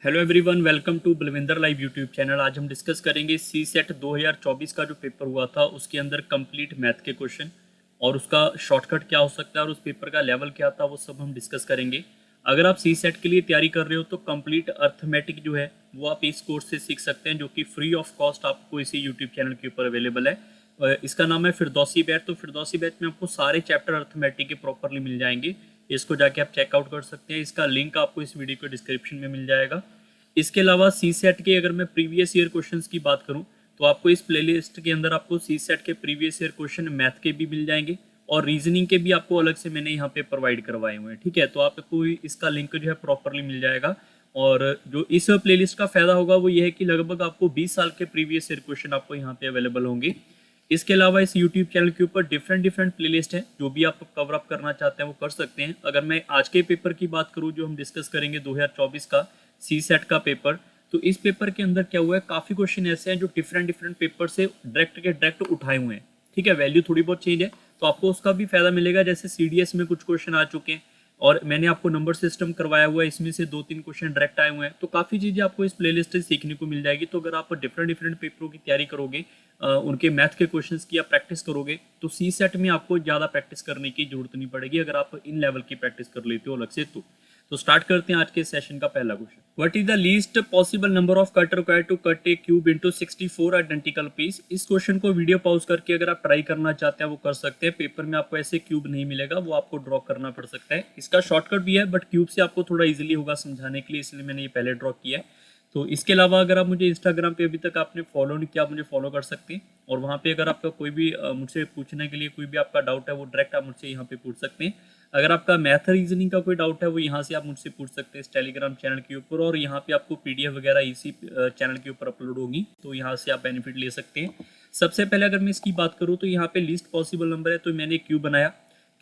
Hello everyone, welcome to Balwinder live YouTube channel. आज हम discuss करेंगे सी सेट 2024 का जो पेपर हुआ था उसके अंदर कंप्लीट मैथ के क्वेश्चन और उसका शॉर्टकट क्या हो सकता है और उस पेपर का लेवल क्या था वो सब हम डिस्कस करेंगे। अगर आप सी सेट के लिए तैयारी कर रहे हो तो कंप्लीट अर्थमेटिक जो है वो आप इस कोर्स से सीख सकते हैं, जो कि फ्री ऑफ कॉस्ट आपको इसी यूट्यूब चैनल के ऊपर अवेलेबल है। इसका नाम है फिरदौसी बैच। तो फिरदौसी बैच में आपको सारे चैप्टर अर्थमेटिक के प्रॉपरली मिल जाएंगे। इसको जाके आप चेकआउट कर सकते हैं। इसका लिंक आपको इस वीडियो के डिस्क्रिप्शन में मिल जाएगा। इसके अलावा सी सेट के अगर मैं प्रीवियस ईयर क्वेश्चंस की बात करूं तो आपको इस प्लेलिस्ट के अंदर आपको सी सेट के प्रीवियस ईयर क्वेश्चन मैथ के भी मिल जाएंगे और रीजनिंग के भी आपको अलग से मैंने यहाँ पे प्रोवाइड करवाए हुए हैं। ठीक है, तो आपको इसका लिंक जो है प्रॉपरली मिल जाएगा। और जो इस प्लेलिस्ट का फायदा होगा वो ये है कि लगभग आपको 20 साल के प्रीवियस ईयर क्वेश्चन आपको यहाँ पे अवेलेबल होंगे। इसके अलावा इस यूट्यूब चैनल के ऊपर डिफरेंट प्लेलिस्ट है, जो भी आप कवर अप करना चाहते हैं वो कर सकते हैं। अगर मैं आज के पेपर की बात करूँ जो हम डिस्कस करेंगे 2024 का सी सेट का पेपर, तो इस पेपर के अंदर क्या हुआ है, काफ़ी क्वेश्चन ऐसे हैं जो डिफरेंट पेपर से डायरेक्ट उठाए हुए हैं। ठीक है, वैल्यू थोड़ी बहुत चेंज है तो आपको उसका भी फायदा मिलेगा। जैसे सीडीएस में कुछ क्वेश्चन आ चुके हैं और मैंने आपको नंबर सिस्टम करवाया हुआ है, इसमें से 2-3 क्वेश्चन डायरेक्ट आए हुए हैं। तो काफ़ी चीज़ें आपको इस प्लेलिस्ट से सीखने को मिल जाएगी। तो अगर आप डिफरेंट पेपरों की तैयारी करोगे, उनके मैथ के क्वेश्चंस की आप प्रैक्टिस करोगे तो सी सेट में आपको ज़्यादा प्रैक्टिस करने की जरूरत नहीं पड़ेगी अगर आप इन लेवल की प्रैक्टिस कर लेते हो अलग से। तो स्टार्ट करते हैं आज के सेशन का पहला question. What is the least possible number of cut required to cut a cube into 64 identical piece. इस क्वेश्चन को वीडियो पॉज करके अगर आप ट्राई करना चाहते हैं वो कर सकते हैं। पेपर में आपको ऐसे क्यूब नहीं मिलेगा, वो आपको ड्रॉ करना पड़ सकता है। इसका शॉर्टकट भी है बट क्यूब से आपको थोड़ा इजीली होगा समझाने के लिए, इसलिए मैंने ये पहले ड्रॉ किया है। तो इसके अलावा अगर आप मुझे इंस्टाग्राम पे अभी तक आपने फॉलो नहीं किया, आप मुझे फॉलो कर सकते हैं। और वहाँ पे अगर आपका कोई भी मुझसे पूछने के लिए कोई भी आपका डाउट है वो डायरेक्ट आप मुझसे यहाँ पे पूछ सकते हैं। अगर आपका मैथ रीजनिंग का कोई डाउट है वो यहाँ से आप मुझसे पूछ सकते हैं इस टेलीग्राम चैनल के ऊपर। और यहाँ पे आपको पीडीएफ वगैरह इसी चैनल के ऊपर अपलोड होगी, तो यहाँ से आप बेनिफिट ले सकते हैं। सबसे पहले अगर मैं इसकी बात करूँ तो यहाँ पे लीस्ट पॉसिबल नंबर है, तो मैंने क्यूब बनाया।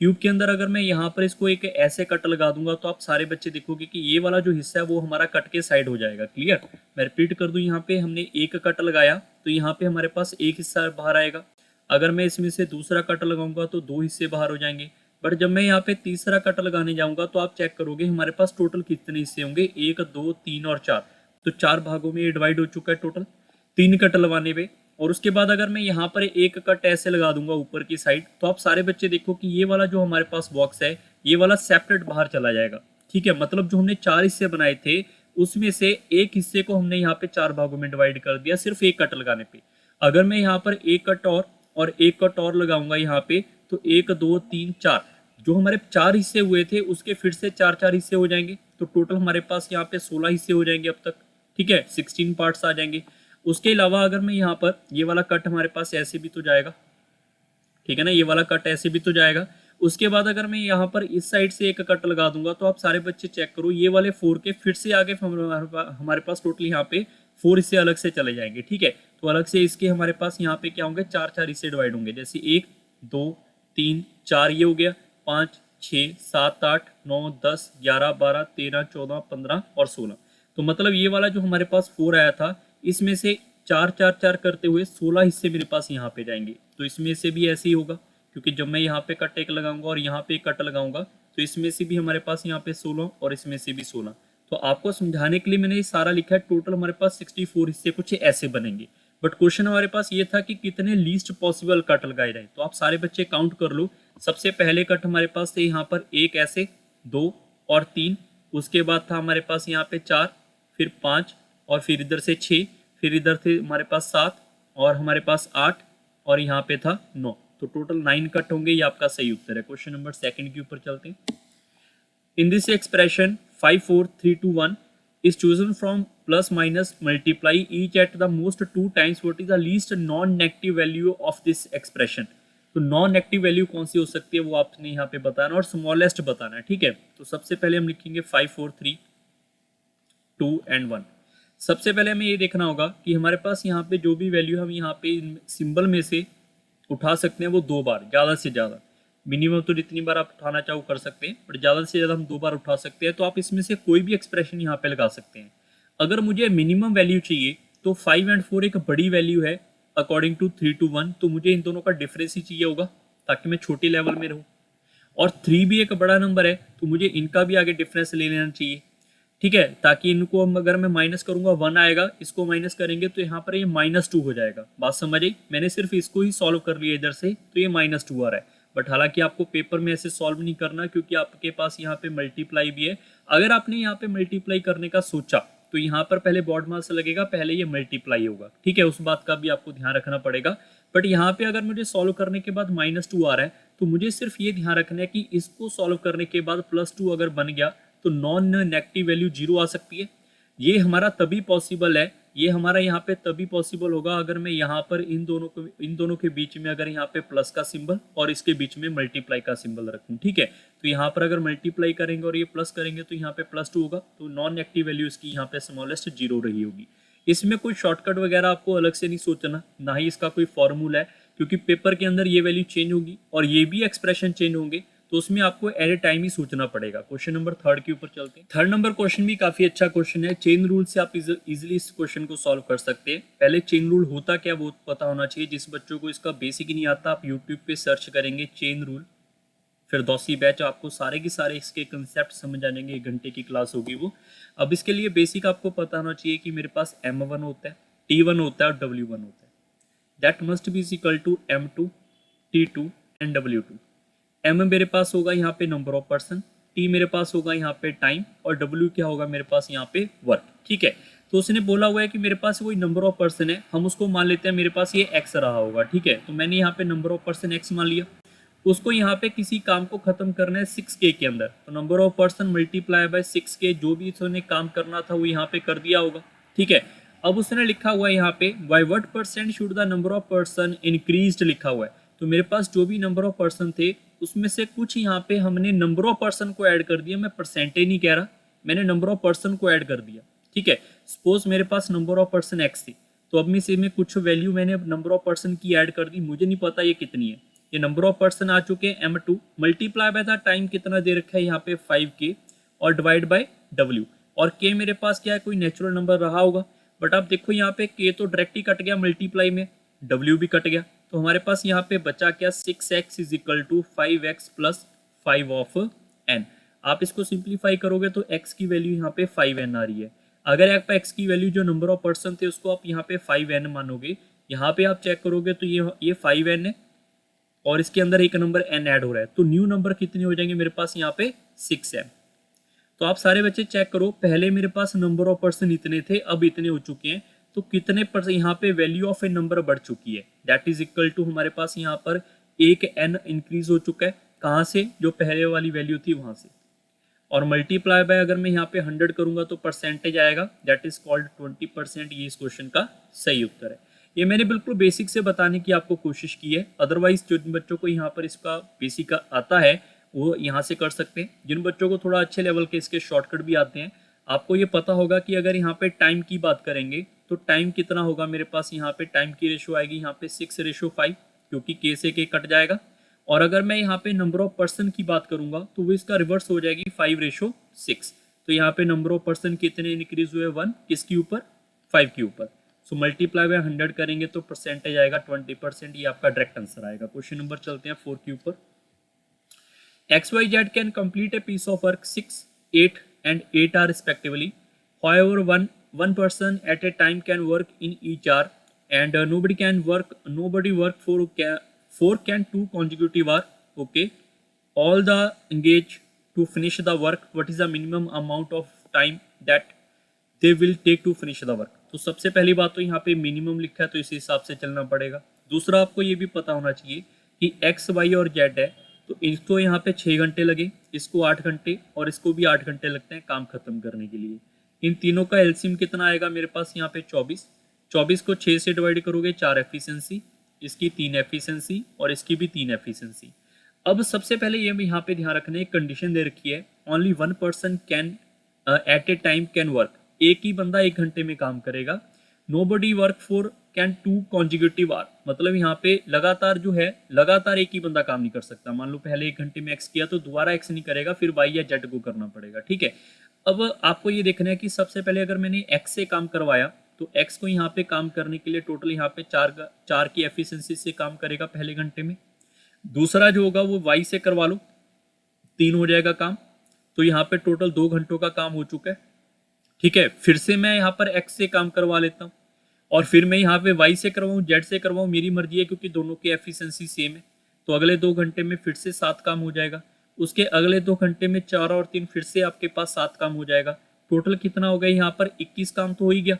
क्यूब के अंदर अगर मैं यहाँ पर इसको एक ऐसे कट लगा दूंगा तो आप सारे बच्चे देखोगे कि ये वाला जो हिस्सा है वो हमारा कट के साइड हो जाएगा। क्लियर, मैं रिपीट कर दूं, यहाँ पे हमने एक कट लगाया तो यहाँ पे हमारे पास एक हिस्सा बाहर आएगा। अगर मैं इसमें से दूसरा कट लगाऊंगा तो 2 हिस्से बाहर हो जाएंगे। बट जब मैं यहाँ पे तीसरा कट लगाने जाऊंगा तो आप चेक करोगे हमारे पास टोटल कितने हिस्से होंगे, 1 2 3 और 4। तो 4 भागों में ये डिवाइड हो चुका है टोटल 3 कट लगाने पे। और उसके बाद अगर मैं यहाँ पर एक कट ऐसे लगा दूंगा ऊपर की साइड तो आप सारे बच्चे देखो कि ये वाला जो हमारे पास बॉक्स है ये वाला सेपरेट बाहर चला जाएगा। ठीक है, मतलब जो हमने 4 हिस्से बनाए थे उसमें से एक हिस्से को हमने यहाँ पे 4 भागों में डिवाइड कर दिया सिर्फ एक कट लगाने पे। अगर मैं यहाँ पर एक कट और एक कट और लगाऊंगा यहाँ पे तो 1 2 3 4 जो हमारे 4 हिस्से हुए थे उसके फिर से 4 हिस्से हो जाएंगे। तो टोटल हमारे पास यहाँ पे 16 हिस्से हो जाएंगे अब तक। ठीक है, 16 पार्ट्स आ जाएंगे। उसके अलावा अगर मैं यहाँ पर ये वाला कट हमारे पास ऐसे भी तो जाएगा, ठीक है ना, ये वाला कट ऐसे भी तो जाएगा। उसके बाद अगर मैं यहाँ पर इस साइड से एक कट लगा दूंगा तो आप सारे बच्चे चेक करो ये वाले 4 के फिर से आगे हमारे पास टोटल यहाँ पे 4 हिस्से अलग से चले जाएंगे। ठीक है, तो अलग से इसके हमारे पास यहाँ पे क्या होंगे, 4 हिस्से डिवाइड होंगे। जैसे 1 2 3 4 ये हो गया, 5 6 7 8 9 10 11 12 13 14 15 और 16। तो मतलब ये वाला जो हमारे पास 4 आया था इसमें से 4 करते हुए 16 हिस्से मेरे पास यहाँ पे जाएंगे। तो इसमें से भी ऐसे ही होगा क्योंकि जब मैं यहाँ पे कट एक लगाऊंगा और यहाँ पे एक कट लगाऊंगा तो इसमें से भी हमारे पास यहाँ पे 16 और इसमें से भी 16। तो आपको समझाने के लिए मैंने ये सारा लिखा है। टोटल हमारे पास 64 हिस्से कुछ ऐसे बनेंगे। बट क्वेश्चन हमारे पास ये था कि कितने लीस्ट पॉसिबल कट लगाए जाए। तो आप सारे बच्चे काउंट कर लो। सबसे पहले कट हमारे पास थे यहाँ पर एक ऐसे, 2 और 3। उसके बाद था हमारे पास यहाँ पे 4, फिर 5 और फिर इधर से 6, फिर इधर थे हमारे पास 7 और हमारे पास 8 और यहाँ पे था 9। तो टोटल 9 कट होंगे। ये आपका सही उत्तर है। क्वेश्चन नंबर सेकंड के ऊपर चलते हैं। In this expression 5 4 3 2 1 is chosen from plus minus multiply each at the most 2 times what is the least non-negative value of this expression। तो नॉन नेगेटिव वैल्यू कौन सी हो सकती है वो आपने यहाँ पे बताना और स्मॉलेस्ट बताना है। ठीक है, तो सबसे पहले हम लिखेंगे 5 4 3 2 एंड 1। सबसे पहले हमें ये देखना होगा कि हमारे पास यहाँ पे जो भी वैल्यू हम यहाँ पे सिंबल में से उठा सकते हैं वो 2 बार, ज़्यादा से ज़्यादा। मिनिमम तो जितनी बार आप उठाना चाहो कर सकते हैं, बट ज़्यादा से ज़्यादा हम 2 बार उठा सकते हैं। तो आप इसमें से कोई भी एक्सप्रेशन यहाँ पे लगा सकते हैं। अगर मुझे मिनिमम वैल्यू चाहिए तो 5 एंड 4 एक बड़ी वैल्यू है अकॉर्डिंग टू 3 to 1, तो मुझे इन दोनों का डिफरेंस ही चाहिए होगा ताकि मैं छोटे लेवल में रहूँ। और 3 भी एक बड़ा नंबर है तो मुझे इनका भी आगे डिफरेंस ले लेना चाहिए। ठीक है, ताकि इनको अगर मैं माइनस करूंगा 1 आएगा, इसको माइनस करेंगे तो यहाँ पर ये -2 हो जाएगा। बात समझ आई? मैंने सिर्फ इसको ही सॉल्व कर लिया इधर से, तो ये -2 आ रहा है। बट हालांकि आपको पेपर में ऐसे सॉल्व नहीं करना, क्योंकि आपके पास यहाँ पे मल्टीप्लाई भी है। अगर आपने यहाँ पे मल्टीप्लाई करने का सोचा तो यहाँ पर पहले बॉड मास लगेगा, पहले ये मल्टीप्लाई होगा। ठीक है, उस बात का भी आपको ध्यान रखना पड़ेगा। बट यहाँ पे अगर मुझे सॉल्व करने के बाद -2 आ रहा है, तो मुझे सिर्फ ये ध्यान रखना है कि इसको सॉल्व करने के बाद +2 अगर बन गया तो नॉन नेगेटिव वैल्यू 0 आ सकती है। ये हमारा तभी पॉसिबल है, ये हमारा यहाँ पे तभी पॉसिबल होगा अगर मैं यहाँ पर इन दोनों के बीच में अगर यहाँ पे प्लस का सिंबल और इसके बीच में मल्टीप्लाई का सिंबल रखूँ। ठीक है, तो यहाँ पर अगर मल्टीप्लाई करेंगे और ये प्लस करेंगे तो यहाँ पे +2 होगा, तो नॉन नेगेटिव वैल्यू इसकी यहाँ पे स्मॉलेस्ट 0 रही होगी। इसमें कोई शॉर्टकट वगैरह आपको अलग से नहीं सोचना, ना ही इसका कोई फॉर्मूला है, क्योंकि पेपर के अंदर ये वैल्यू चेंज होगी और ये भी एक्सप्रेशन चेंज होंगे, तो उसमें आपको एट ए टाइम ही सोचना पड़ेगा। क्वेश्चन नंबर 3 के ऊपर चलते हैं। 3 नंबर क्वेश्चन भी काफी अच्छा क्वेश्चन है। चेन रूल से आप इजिली इस क्वेश्चन को सॉल्व कर सकते हैं। पहले चेन रूल होता क्या वो पता होना चाहिए। जिस बच्चों को इसका बेसिक ही नहीं आता, आप यूट्यूब पे सर्च करेंगे चेन रूल फिरदौसी बैच, आपको सारे के सारे इसके कंसेप्ट समझ आ जाएंगे। 1 घंटे की क्लास होगी वो। अब इसके लिए बेसिक आपको पता होना चाहिए कि मेरे पास M1 होता है, T1 होता है और W1 होता है। That must be equal to M2, T2 एंड W2। M मेरे पास होगा यहाँ पे नंबर ऑफ पर्सन, T मेरे पास होगा यहाँ पे टाइम, और W क्या होगा मेरे पास यहाँ पे वर्क। ठीक है, तो उसने बोला हुआ है कि मेरे पास वही नंबर ऑफ पर्सन है, हम उसको मान लेते हैं मेरे पास ये X रहा होगा। ठीक है, तो मैंने यहाँ पे नंबर ऑफ पर्सन X मान लिया। उसको यहाँ पे किसी काम को खत्म करना है 6K के अंदर, तो number of person multiply by 6K, जो भी उसने काम करना था वो यहाँ पे कर दिया होगा। ठीक है, अब उसने लिखा हुआ है यहाँ पे by what percent should the number of person increased लिखा हुआ है। तो मेरे पास जो भी नंबर ऑफ पर्सन थे उसमें से कुछ यहाँ पे हमने नंबर ऑफ पर्सन को ऐड कर दिया। मैं परसेंटेज नहीं कह रहा, मैंने नंबर ऑफ पर्सन को ऐड कर दिया। ठीक है, सपोज मेरे पास नंबर ऑफ पर्सन X थी, तो अब में कुछ वैल्यू मैंने नंबर ऑफ पर्सन की ऐड कर दी। मुझे नहीं पता ये कितनी है, ये नंबर ऑफ पर्सन आ चुके हैं M2, multiply by the time कितना दे रखा है यहाँ पे 5K, और डिवाइड बाय W, और K मेरे पास क्या है, कोई नेचुरल नंबर रहा होगा। बट आप देखो यहाँ पे K तो डायरेक्ट ही कट गया मल्टीप्लाई में, W भी कट गया, तो हमारे पास यहाँ पे बचा क्या, 6x is equal to 5x plus 5 of n। आप इसको सिंप्लीफाई करोगे तो x की वैल्यू यहाँ पे 5n आ रही है। अगर आप x की वैल्यू जो नंबर ऑफ पर्सन थे उसको आप यहाँ पे 5n मानोगे, यहाँ पे आप चेक करोगे तो ये 5n है और इसके अंदर एक नंबर n ऐड हो रहा है, तो न्यू नंबर कितने हो जाएंगे मेरे पास यहाँ पे 6m। तो आप सारे बच्चे चेक करो, पहले मेरे पास नंबर ऑफ पर्सन इतने थे, अब इतने हो चुके हैं, तो कितने परसेंट यहाँ पे वैल्यू ऑफ ए नंबर बढ़ चुकी है। दैट इज इक्वल टू हमारे पास यहाँ पर एक n इंक्रीज हो चुका है। कहाँ से, जो पहले वाली वैल्यू थी वहां से, और मल्टीप्लाई बाय अगर मैं यहाँ पे 100 करूंगा तो परसेंटेज आएगा, दैट इज कॉल्ड 20%। ये इस क्वेश्चन का सही उत्तर है। ये मैंने बिल्कुल बेसिक से बताने की आपको कोशिश की है। अदरवाइज जिन बच्चों को यहाँ पर इसका बेसिक आता है वो यहाँ से कर सकते हैं। जिन बच्चों को थोड़ा अच्छे लेवल के इसके शॉर्टकट भी आते हैं, आपको ये पता होगा कि अगर यहाँ पे टाइम की बात करेंगे तो टाइम कितना होगा मेरे पास, यहाँ पे टाइम की रेशो आएगी यहाँ पे 6:5, क्योंकि K से K कट जाएगा। और अगर मैं यहाँ पे नंबर ऑफ पर्सन की बात करूंगा तो वो इसका रिवर्स हो जाएगी 5:6। तो यहाँ पे नंबर ऑफ पर्सन कितने इंक्रीज हुए, 1 किसके ऊपर, 5 के ऊपर। सो मल्टीप्लाई बाय 100 करेंगे तो परसेंटेज आएगा 20%। ये आपका डायरेक्ट आंसर आएगा। क्वेश्चन नंबर चलते हैं 4 के ऊपर। XYZ can complete a piece of work 6, 8 and 8 hours respectively. However, one person at a time can work in each hour, and nobody work four can 2 consecutive hour. Okay, all the engage to finish the work. What is the minimum amount of time that they will take to finish the work? तो सबसे पहली बात तो यहाँ पे minimum लिखा है, तो इसी हिसाब से चलना पड़ेगा। दूसरा आपको ये भी पता होना चाहिए कि X, Y और Z है, तो इसको यहाँ पे 6 घंटे लगे, इसको 8 घंटे और इसको भी 8 घंटे लगते हैं काम खत्म करने के लिए। इन तीनों का एलसीएम कितना आएगा मेरे पास यहाँ पे 24। 24 को 6 से डिवाइड करोगे 4 एफिशिएंसी, इसकी 3 एफिशिएंसी और इसकी भी 3 एफिशिएंसी। अब सबसे पहले ये यहाँ पे ध्यान रखना, एक कंडीशन दे रखी है, only 1 person can at a time can work, एक ही बंदा 1 घंटे में काम करेगा। Nobody work for can 2 consecutive hour, मतलब यहाँ पे लगातार जो है, लगातार एक ही बंदा काम नहीं कर सकता। मान लो पहले 1 घंटे में एक्स किया तो दोबारा एक्स नहीं करेगा, फिर वाई या जेड को करना पड़ेगा। ठीक है, अब आपको ये देखना है कि सबसे पहले अगर मैंने एक्स से काम करवाया तो एक्स को यहाँ पे काम करने के लिए टोटल यहाँ पे 4 की एफिशिएंसी से काम करेगा पहले घंटे में। दूसरा जो होगा वो वाई से करवा लो, 3 हो जाएगा काम, तो यहाँ पे टोटल 2 घंटों का काम हो चुका है। ठीक है, फिर से मैं यहाँ पर x से काम करवा लेता हूँ और फिर मैं यहाँ पे y से करवाऊँ, z से करवाऊँ, मेरी मर्जी है क्योंकि दोनों की एफिशिएंसी सेम है। तो अगले 2 घंटे में फिर से 7 काम हो जाएगा, उसके अगले 2 घंटे में 4 और 3 फिर से आपके पास 7 काम हो जाएगा। टोटल कितना हो गया यहाँ पर 21 काम तो हो ही गया।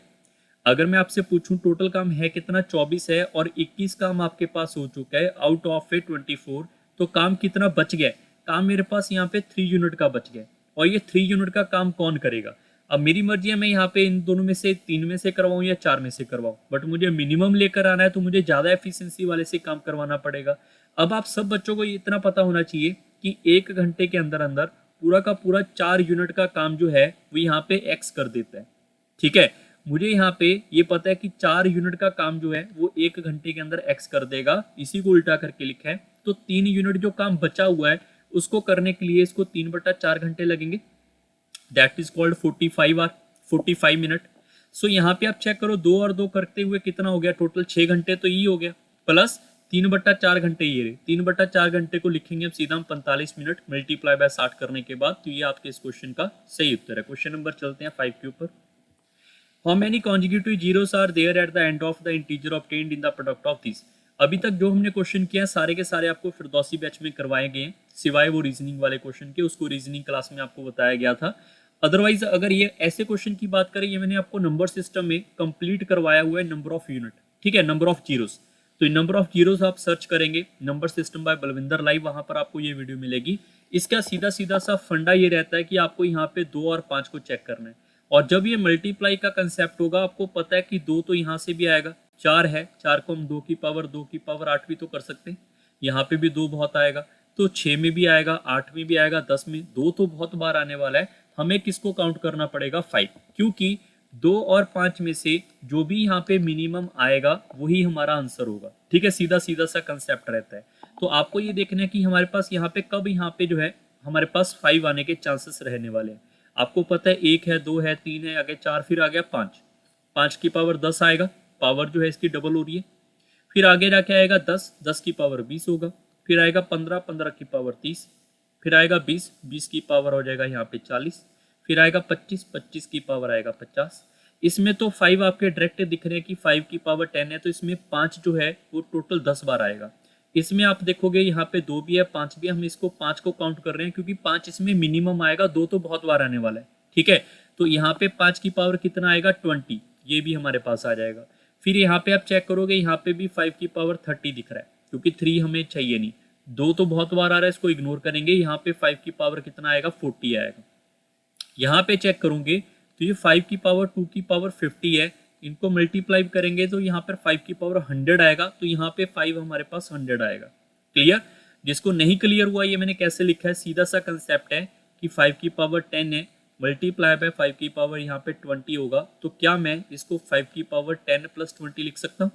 अगर मैं आपसे पूछूं टोटल काम है कितना, 24 है और 21 काम आपके पास हो चुका है आउट ऑफ ए 24। तो काम कितना बच गया, काम मेरे पास यहाँ पे 3 यूनिट का बच गया। और ये 3 यूनिट का काम कौन करेगा, अब मेरी मर्जी है मैं यहाँ पे इन दोनों में से 3 में से करवाऊँ या 4 में से करवाऊँ, बट मुझे मिनिमम लेकर आना है तो मुझे ज़्यादा एफिशिएंसी वाले से काम करवाना पड़ेगा। अब आप सब बच्चों को इतना पता होना चाहिए कि 1 घंटे के अंदर अंदर पूरा का पूरा 4 यूनिट का काम जो है वो यहाँ पे एक्स कर देता है। ठीक है, मुझे यहाँ पे ये पता है कि 4 यूनिट का काम जो है वो 1 घंटे के अंदर एक्स कर देगा, इसी को उल्टा करके लिखा है। तो 3 यूनिट जो काम बचा हुआ है उसको करने के लिए इसको 3/4 घंटे लगेंगे, दैट इज कॉल्ड 45 मिनट। सो यहाँ पे आप चेक करो 2 और 2 करते हुए कितना हो गया, टोटल 6 घंटे तो ये हो गया, प्लस 3/4 घंटे ये रहे। 3/4 घंटे को लिखेंगे अब सीधा हम 45 मिनट मल्टीप्लाई बाय 60 करने के बाद, तो ये आपके इस क्वेश्चन का सही उत्तर है। क्वेश्चन नंबर चलते हैं 5 के ऊपर। How many consecutive zeros are there at the end of the integer obtained in the product of these? अभी तक जो हमने क्वेश्चन किया सारे के सारे आपको फिरदौसी बैच में करवाए गए हैं, सिवाय वो रीजनिंग वाले क्वेश्चन के, उसको रीजनिंग क्लास में आपको बताया गया था। अदरवाइज अगर ये ऐसे क्वेश्चन की बात करें, ये मैंने आपको नंबर सिस्टम में कंप्लीट करवाया हुआ है, नंबर ऑफ यूनिट, ठीक है, नंबर ऑफ जीरोस। तो नंबर ऑफ जीरोस आप सर्च करेंगे number system by Balwinder live, वहां पर आपको ये वीडियो मिलेगी। इसका सीधा सीधा सा फंडा ये रहता है कि आपको यहाँ पे 2 और 5 को चेक करना है, और जब ये मल्टीप्लाई का कंसेप्ट होगा आपको पता है कि 2 तो यहाँ से भी आएगा, 4 है, 4 को हम 2 की पावर 8 भी तो कर सकते हैं, यहाँ पे भी 2 बहुत आएगा, तो 6 में भी आएगा, 8 में भी आएगा, 10 में 2 तो बहुत बार आने वाला है। हमें किसको काउंट करना पड़ेगा, 5, क्योंकि 2 और 5 में से जो भी यहाँ पे मिनिमम आएगा वही हमारा आंसर होगा। ठीक है, सीधा सीधा सा कंसेप्ट रहता है। तो आपको ये देखना है कि हमारे पास यहाँ पे कब यहाँ पे जो है हमारे पास 5 आने के चांसेस रहने वाले हैं। आपको पता है 1 है, 2 है, 3 है, आगे 4, फिर आ गया 5, 5 की पावर 10 आएगा, पावर जो है इसकी डबल हो रही है। फिर आगे जाके आएगा 10, 10 की पावर 20 होगा, फिर आएगा 15, 15 की पावर 30, फिर आएगा 20, 20 की पावर हो जाएगा यहाँ पे 40, फिर आएगा 25, 25 की पावर आएगा 50। इसमें तो 5 आपके डायरेक्ट दिख रहे हैं कि 5 की पावर 10 है, तो इसमें 5 जो है वो टोटल 10 बार आएगा। इसमें आप देखोगे यहाँ पे 2 भी है, 5 भी है, हम इसको 5 को काउंट कर रहे हैं क्योंकि 5 इसमें मिनिमम आएगा, 2 तो बहुत बार आने वाला है। ठीक है, तो यहाँ पे 5 की पावर कितना आएगा, 20, ये भी हमारे पास आ जाएगा। फिर यहाँ पे आप चेक करोगे, यहाँ पे भी 5 की पावर 30 दिख रहा है, क्योंकि 3 हमें चाहिए नहीं, 2 तो बहुत बार आ रहा है, इसको इग्नोर करेंगे। यहाँ पे 5 की पावर कितना आएगा, 40 आएगा। यहाँ पे चेक करूंगे तो ये 5 की पावर 2 की पावर 50 है, इनको मल्टीप्लाई करेंगे तो यहाँ पर 5 की पावर 100 आएगा, तो यहाँ पे 5 हमारे पास 100 आएगा। क्लियर? जिसको नहीं क्लियर हुआ ये मैंने कैसे लिखा है, सीधा सा कंसेप्ट है कि 5 की पावर 10 है, मल्टीप्लाई बाय 5 की पावर यहाँ पे 20 होगा, तो क्या मैं इसको 5 की पावर 10 प्लस 20 लिख सकता हूँ?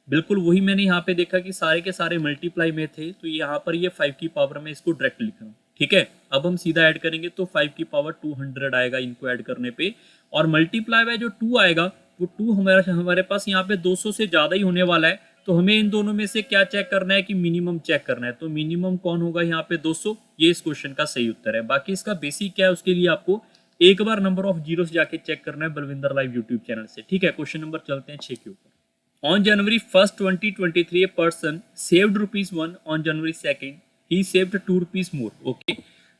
बिल्कुल वही मैंने यहाँ पे देखा कि सारे के सारे मल्टीप्लाई में थे, तो यहाँ पर ये 5 की पावर में इसको डायरेक्ट लिख रहा हूँ। ठीक है, अब हम सीधा ऐड करेंगे तो 5 की पावर 200 आएगा इनको ऐड करने पे, और मल्टीप्लाई बाय जो 2 आएगा वो 2 हमारे पास यहाँ पे 200 से ज़्यादा ही होने वाला है। तो हमें इन दोनों में से क्या चेक करना है कि मिनिमम चेक करना है, तो मिनिमम कौन होगा यहाँ पे 200, ये इस क्वेश्चन का सही उत्तर है। बाकी इसका बेसिक क्या है उसके लिए आपको एक बार नंबर ऑफ जीरोस जाके चेक करना है बलविंदर लाइव यूट्यूब चैनल से। ठीक है, क्वेश्चन नंबर चलते हैं 6 के ऊपर। On January 1st 2023 a person saved ₹1, on January 2nd he saved ₹2 more। Okay,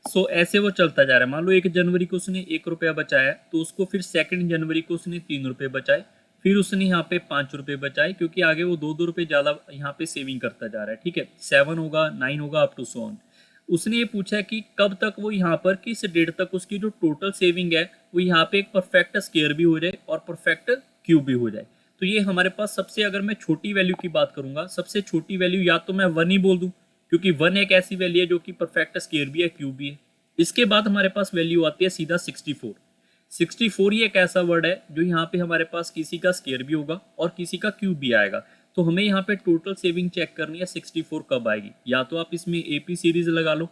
सो ऐसे वो चलता जा रहा है। मान लो 1 जनवरी को उसने 1 रुपया बचाया, तो उसको फिर 2 जनवरी को उसने 3 रुपये बचाए, फिर उसने यहाँ पे 5 रुपये बचाए, क्योंकि आगे वो 2-2 रुपये ज़्यादा यहाँ पे सेविंग करता जा रहा है। ठीक है, 7 होगा, 9 होगा, अप टू सो ऑन। उसने ये पूछा कि कब तक वो यहाँ पर किस डेट तक उसकी जो टोटल सेविंग है वो यहाँ पे एक परफेक्ट स्क्वायर भी हो जाए और परफेक्ट क्यूब भी हो जाए। तो ये हमारे पास सबसे, अगर मैं छोटी वैल्यू की बात करूंगा, सबसे छोटी वैल्यू या तो मैं 1 ही बोल दूं, क्योंकि 1 एक ऐसी वैल्यू है जो कि परफेक्ट स्क्वायर भी है, क्यूब भी है। इसके बाद हमारे पास वैल्यू आती है सीधा 64। 64 ही एक ऐसा वर्ड है जो यहाँ पे हमारे पास किसी का स्क्वायर भी होगा और किसी का क्यूब भी आएगा। तो हमें यहाँ पे टोटल सेविंग चेक करनी है 64 कब आएगी। या तो आप इसमें एपी सीरीज लगा लो,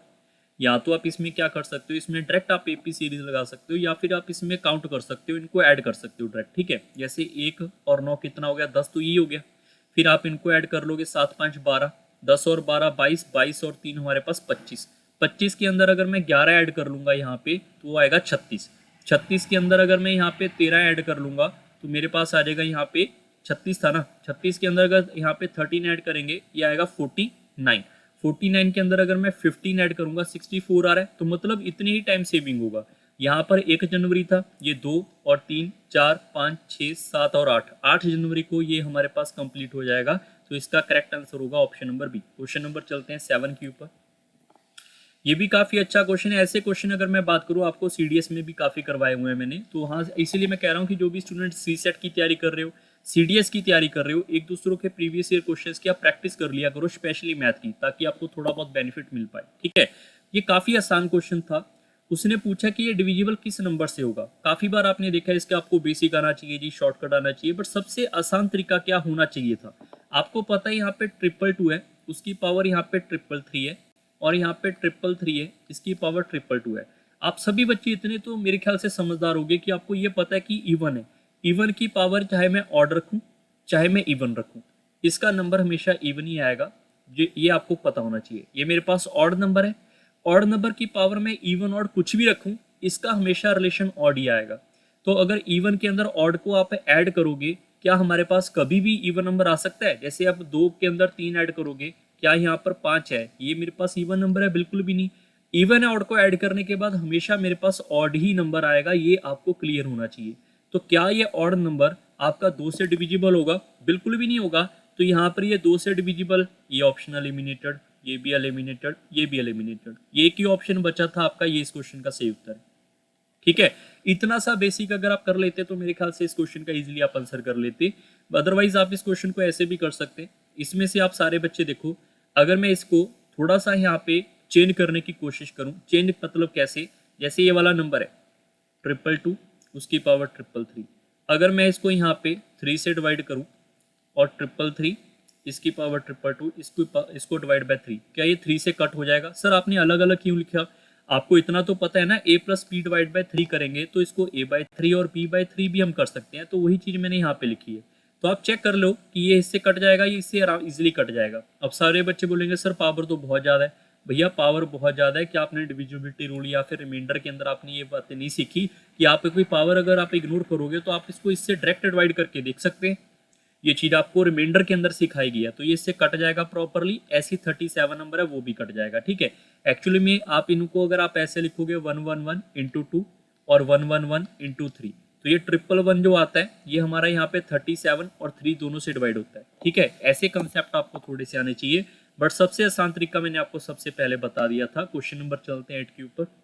या तो आप इसमें क्या कर सकते हो, इसमें डायरेक्ट आप एपी सीरीज लगा सकते हो, या फिर आप इसमें काउंट कर सकते हो, इनको ऐड कर सकते हो डायरेक्ट। ठीक है, जैसे 1 और 9 कितना हो गया, 10, तो ये हो गया। फिर आप इनको ऐड कर लोगे, 7, 5, 12, 10 और 12 22, 22 और 3 हमारे पास 25। 25 के अंदर अगर मैं 11 ऐड कर लूंगा यहाँ पे तो वो आएगा 36। 36 के अंदर अगर मैं यहाँ पे 13 ऐड कर लूँगा तो मेरे पास आ जाएगा यहाँ पे 36 था ना, 36 के अंदर अगर यहाँ पे 13 ऐड करेंगे ये आएगा 49। 49 के अंदर अगर मैं 15 ऐड करूँगा 64 आ रहा है, तो मतलब इतने ही टाइम सेविंग होगा। यहाँ पर 1 जनवरी था, ये 2 और 3 4 5 6 7 और 8 जनवरी को ये हमारे पास कंप्लीट हो जाएगा। तो इसका करेक्ट आंसर होगा option number B. Question number चलते हैं 7 के ऊपर। ये भी काफ़ी अच्छा क्वेश्चन है। ऐसे क्वेश्चन अगर मैं बात करूँ आपको सीडीएस में भी काफ़ी करवाए हुए हैं मैंने, तो हाँ इसीलिए मैं कह रहा हूँ कि जो भी स्टूडेंट सी सेट की तैयारी कर रहे हो, सीडीएस की तैयारी कर रहे हो, एक दूसरों के प्रीवियस ईयर क्वेश्चंस की आप प्रैक्टिस कर लिया करो, स्पेशली मैथ की, ताकि आपको थोड़ा बहुत बेनिफिट मिल पाए। ठीक है, ये काफ़ी आसान क्वेश्चन था। उसने पूछा कि ये डिविजिबल किस नंबर से होगा। काफ़ी बार आपने देखा है इसका आपको बेसिक आना चाहिए जी, शॉर्टकट आना चाहिए, बट सबसे आसान तरीका क्या होना चाहिए था। आपको पता है यहाँ पे 222 है, उसकी पावर यहाँ पे 333 है, और यहाँ पे 333 है, इसकी पावर 222 है। आप सभी बच्चे इतने तो मेरे ख्याल से समझदार होंगे कि आपको ये पता है कि इवन है, इवन की पावर चाहे मैं ऑड रखूं चाहे मैं इवन रखूं, इसका नंबर हमेशा इवन ही आएगा। ये आपको पता होना चाहिए। ये मेरे पास ऑड नंबर है, ऑड नंबर की पावर में इवन ऑड कुछ भी रखूं, इसका हमेशा रिलेशन ऑड ही आएगा। तो अगर इवन के अंदर ऑड को आप ऐड करोगे, क्या हमारे पास कभी भी इवन नंबर आ सकता है। जैसे आप 2 के अंदर 3 ऐड करोगे, क्या यहाँ पर 5 है, ये मेरे पास इवन नंबर है, बिल्कुल भी नहीं। इवन है, ऑड को ऐड करने के बाद हमेशा मेरे पास ऑड ही नंबर आएगा, ये आपको क्लियर होना चाहिए। तो क्या ये ऑड नंबर आपका 2 से डिविजिबल होगा, बिल्कुल भी नहीं होगा। तो यहाँ पर ये 2 से डिविजिबल, ये ऑप्शन एलिमिनेटेड, ये भी एलिमिनेटेड, ये भी एलिमिनेटेड, ये एक ही ऑप्शन बचा था आपका, ये इस क्वेश्चन का सही उत्तर है। ठीक है, इतना सा बेसिक अगर आप कर लेते तो मेरे ख्याल से इस क्वेश्चन का इजीली आप आंसर कर लेते। अदरवाइज आप इस क्वेश्चन को ऐसे भी कर सकते। इसमें से आप सारे बच्चे देखो, अगर मैं इसको थोड़ा सा यहाँ पे चेंज करने की कोशिश करूँ, चेंज मतलब कैसे, जैसे ये वाला नंबर है 222, उसकी पावर 333, अगर मैं इसको यहाँ पे 3 से डिवाइड करूँ और 333 इसकी पावर 222, इसको डिवाइड बाय 3, क्या ये 3 से कट हो जाएगा। सर आपने अलग अलग क्यों लिखा, आपको इतना तो पता है ना, a plus B divide by 3 करेंगे तो इसको a बाय 3 और b बाय 3 भी हम कर सकते हैं, तो वही चीज़ मैंने यहाँ पे लिखी है। तो आप चेक कर लो कि ये इससे कट जाएगा, ये इससे इजीली कट जाएगा। अब सारे बच्चे बोलेंगे सर पावर तो बहुत ज़्यादा है। भैया पावर बहुत ज़्यादा है, क्या आपने डिविजिबिलिटी रूल या फिर रिमाइंडर के अंदर आपने ये बातें नहीं सीखी कि आप कोई पावर अगर आप इग्नोर करोगे तो आप इसको इससे डायरेक्ट डिवाइड करके देख सकते हैं। ये चीज़ आपको रिमाइंडर के अंदर सिखाई गई है, तो ये इससे कट जाएगा प्रॉपरली। ऐसी 37 नंबर है वो भी कट जाएगा। ठीक है, एक्चुअली में आप इनको अगर आप ऐसे लिखोगे 111 इंटू 2 और 111 इंटू 3, तो ये 111 जो आता है ये हमारा यहाँ पे 37 और 3 दोनों से डिवाइड होता है। ठीक है, ऐसे कंसेप्ट आपको थोड़े से आने चाहिए, बट सबसे आसान तरीका मैंने आपको सबसे पहले बता दिया था। क्वेश्चन नंबर चलते हैं 8 के ऊपर।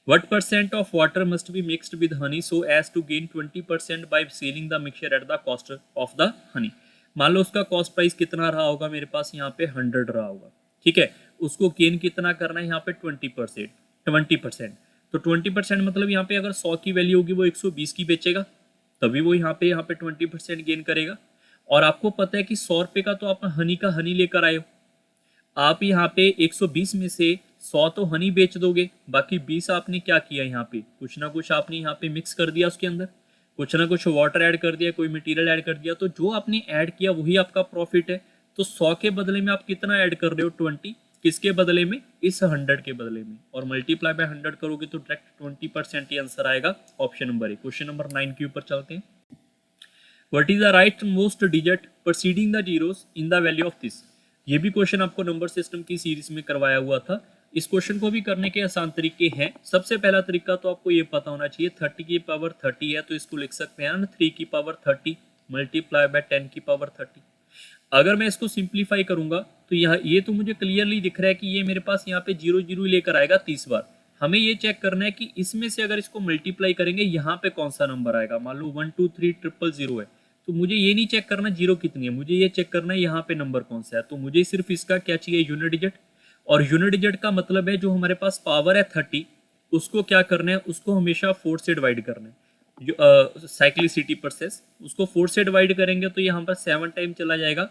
What percent of water must be mixed with honey so as to gain 20% by selling the mixture at the cost of the honey। मान लो उसका कॉस्ट प्राइस कितना रहा होगा, मेरे पास यहाँ पे 100 रहा होगा। ठीक है, उसको गेन कितना करना है यहाँ पे 20%। तो 20% मतलब यहाँ पे अगर 100 की वैल्यू होगी वो 120 की बेचेगा, तभी वो यहाँ पे 20% गेन करेगा। और आपको पता है कि 100 रुपये का तो आप हनी का हनी लेकर आए हो, आप यहाँ पे 120 में से 100 तो हनी बेच दोगे, बाकी 20 आपने क्या किया, यहाँ पे कुछ ना कुछ आपने यहाँ पे मिक्स कर दिया, उसके अंदर कुछ ना कुछ वाटर ऐड कर दिया, कोई मटेरियल ऐड कर दिया, तो जो आपने ऐड किया वही आपका प्रॉफिट है। तो 100 के बदले में आप कितना ऐड कर रहे हो, 20, किसके बदले में, इस 100 के बदले में, और मल्टीप्लाई बाय 100 करोगे तो डायरेक्ट 20% ही आंसर आएगा। Option number 1। क्वेश्चन नंबर 9 के ऊपर चलते हैं। What is the right most digit preceding the zeros in the value of this. ये भी क्वेश्चन आपको नंबर सिस्टम की सीरीज में करवाया हुआ था। इस क्वेश्चन को भी करने के आसान तरीके हैं। सबसे पहला तरीका तो आपको ये पता होना चाहिए, 30 की पावर 30 है तो इसको लिख सकते हैं 3 की पावर 30 मल्टीप्लाई बाय 10 की पावर 30। अगर मैं इसको सिंप्लीफाई करूंगा तो ये तो मुझे क्लियरली दिख रहा है कि ये मेरे पास यहाँ पे 0 0 लेकर आएगा 30 बार। हमें ये चेक करना है कि इसमें से अगर इसको मल्टीप्लाई करेंगे यहाँ पे कौन सा नंबर आएगा। मान लो 1 2 3 0 है, तो मुझे ये नहीं चेक करना जीरो कितनी है, मुझे ये चेक करना है यहाँ पे नंबर कौन सा है। तो मुझे सिर्फ इसका क्या चाहिए, यूनिट डिजिट। और यूनिट डिजिट का मतलब है जो हमारे पास पावर है 30, उसको क्या करना है, उसको हमेशा 4 से डिवाइड करना है। जो साइक्लिसिटी प्रोसेस, उसको 4 से डिवाइड करेंगे तो यहाँ पर 7 टाइम चला जाएगा।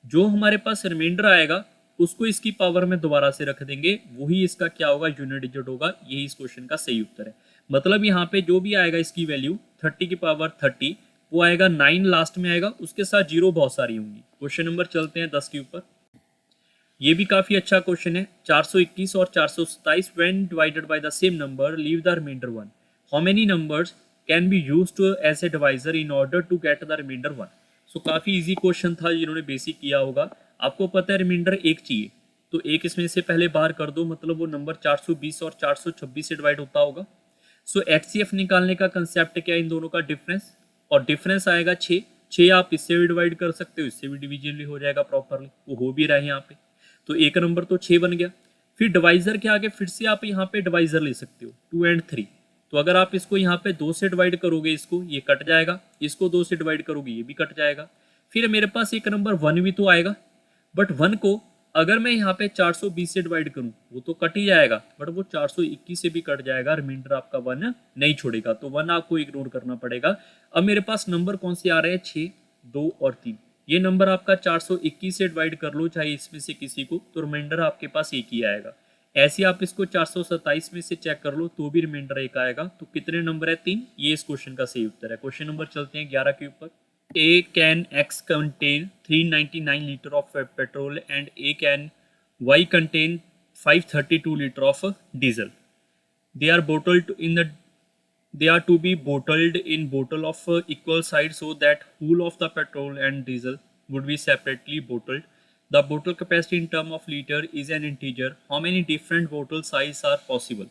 जो हमारे पास रिमाइंडर आएगा उसको इसकी पावर में दोबारा से रख देंगे, वही इसका क्या होगा, यूनिट डिजिट होगा। यही इस क्वेश्चन का सही उत्तर है। मतलब यहाँ पे जो भी आएगा इसकी वैल्यू 30 की पावर 30 वो आएगा 9 लास्ट में आएगा, उसके साथ जीरो बहुत सारी होंगी। क्वेश्चन नंबर चलते हैं 10 के ऊपर। ये भी काफी अच्छा क्वेश्चन है। 421 और 427 when divided by the same number leave the remainder 1। How many numbers can be use to as a divisor in order to get the remainder 1। So काफ़ी इजी क्वेश्चन था, जिन्होंने बेसिक किया होगा। आपको पता है रिमाइंडर एक चाहिए, तो एक इसमें से पहले बाहर कर दो, मतलब वो नंबर 420 और 426 से डिवाइड होता होगा। सो HCF निकालने का कंसेप्ट क्या है, इन दोनों का डिफरेंस, और डिफरेंस आएगा 6। 6 आप इससे भी डिवाइड कर सकते हो, इससे भी डिविजिबल हो जाएगा प्रॉपरली, वो हो भी रहा है यहाँ पे। तो एक नंबर तो 6 बन गया। फिर डिवाइजर के आगे फिर से आप यहाँ पे डिवाइजर ले सकते हो 2 और 3। तो अगर आप इसको यहाँ पे 2 से डिवाइड करोगे, इसको ये कट जाएगा, इसको 2 से डिवाइड करोगे ये भी कट जाएगा। फिर मेरे पास एक नंबर 1 भी तो आएगा, बट 1 को अगर मैं यहाँ पे 420 से डिवाइड करूँ वो तो कट ही जाएगा, बट वो 421 से भी कट जाएगा, रिमाइंडर आपका 1 नहीं छोड़ेगा, तो 1 आपको इग्नोर करना पड़ेगा। अब मेरे पास नंबर कौन से आ रहे हैं, 6, 2 और 3। ये नंबर आपका 421 से डिवाइड कर लो चाहे इसमें से किसी को, तो रिमाइंडर आपके पास एक ही आएगा। ऐसे आप इसको 427 में से चेक कर लो तो भी रिमाइंडर एक आएगा। तो कितने नंबर है, 3। ये इस क्वेश्चन का सही उत्तर है। क्वेश्चन नंबर चलते हैं 11 के ऊपर। A can X contain 399 liter of petrol and A can Y contain 532 liter of diesel. They are bottled in the they are to be bottled in bottle of equal size so that whole of the petrol and diesel would be separately bottled. The bottle capacity in term of liter is an integer. How many different bottle size are possible?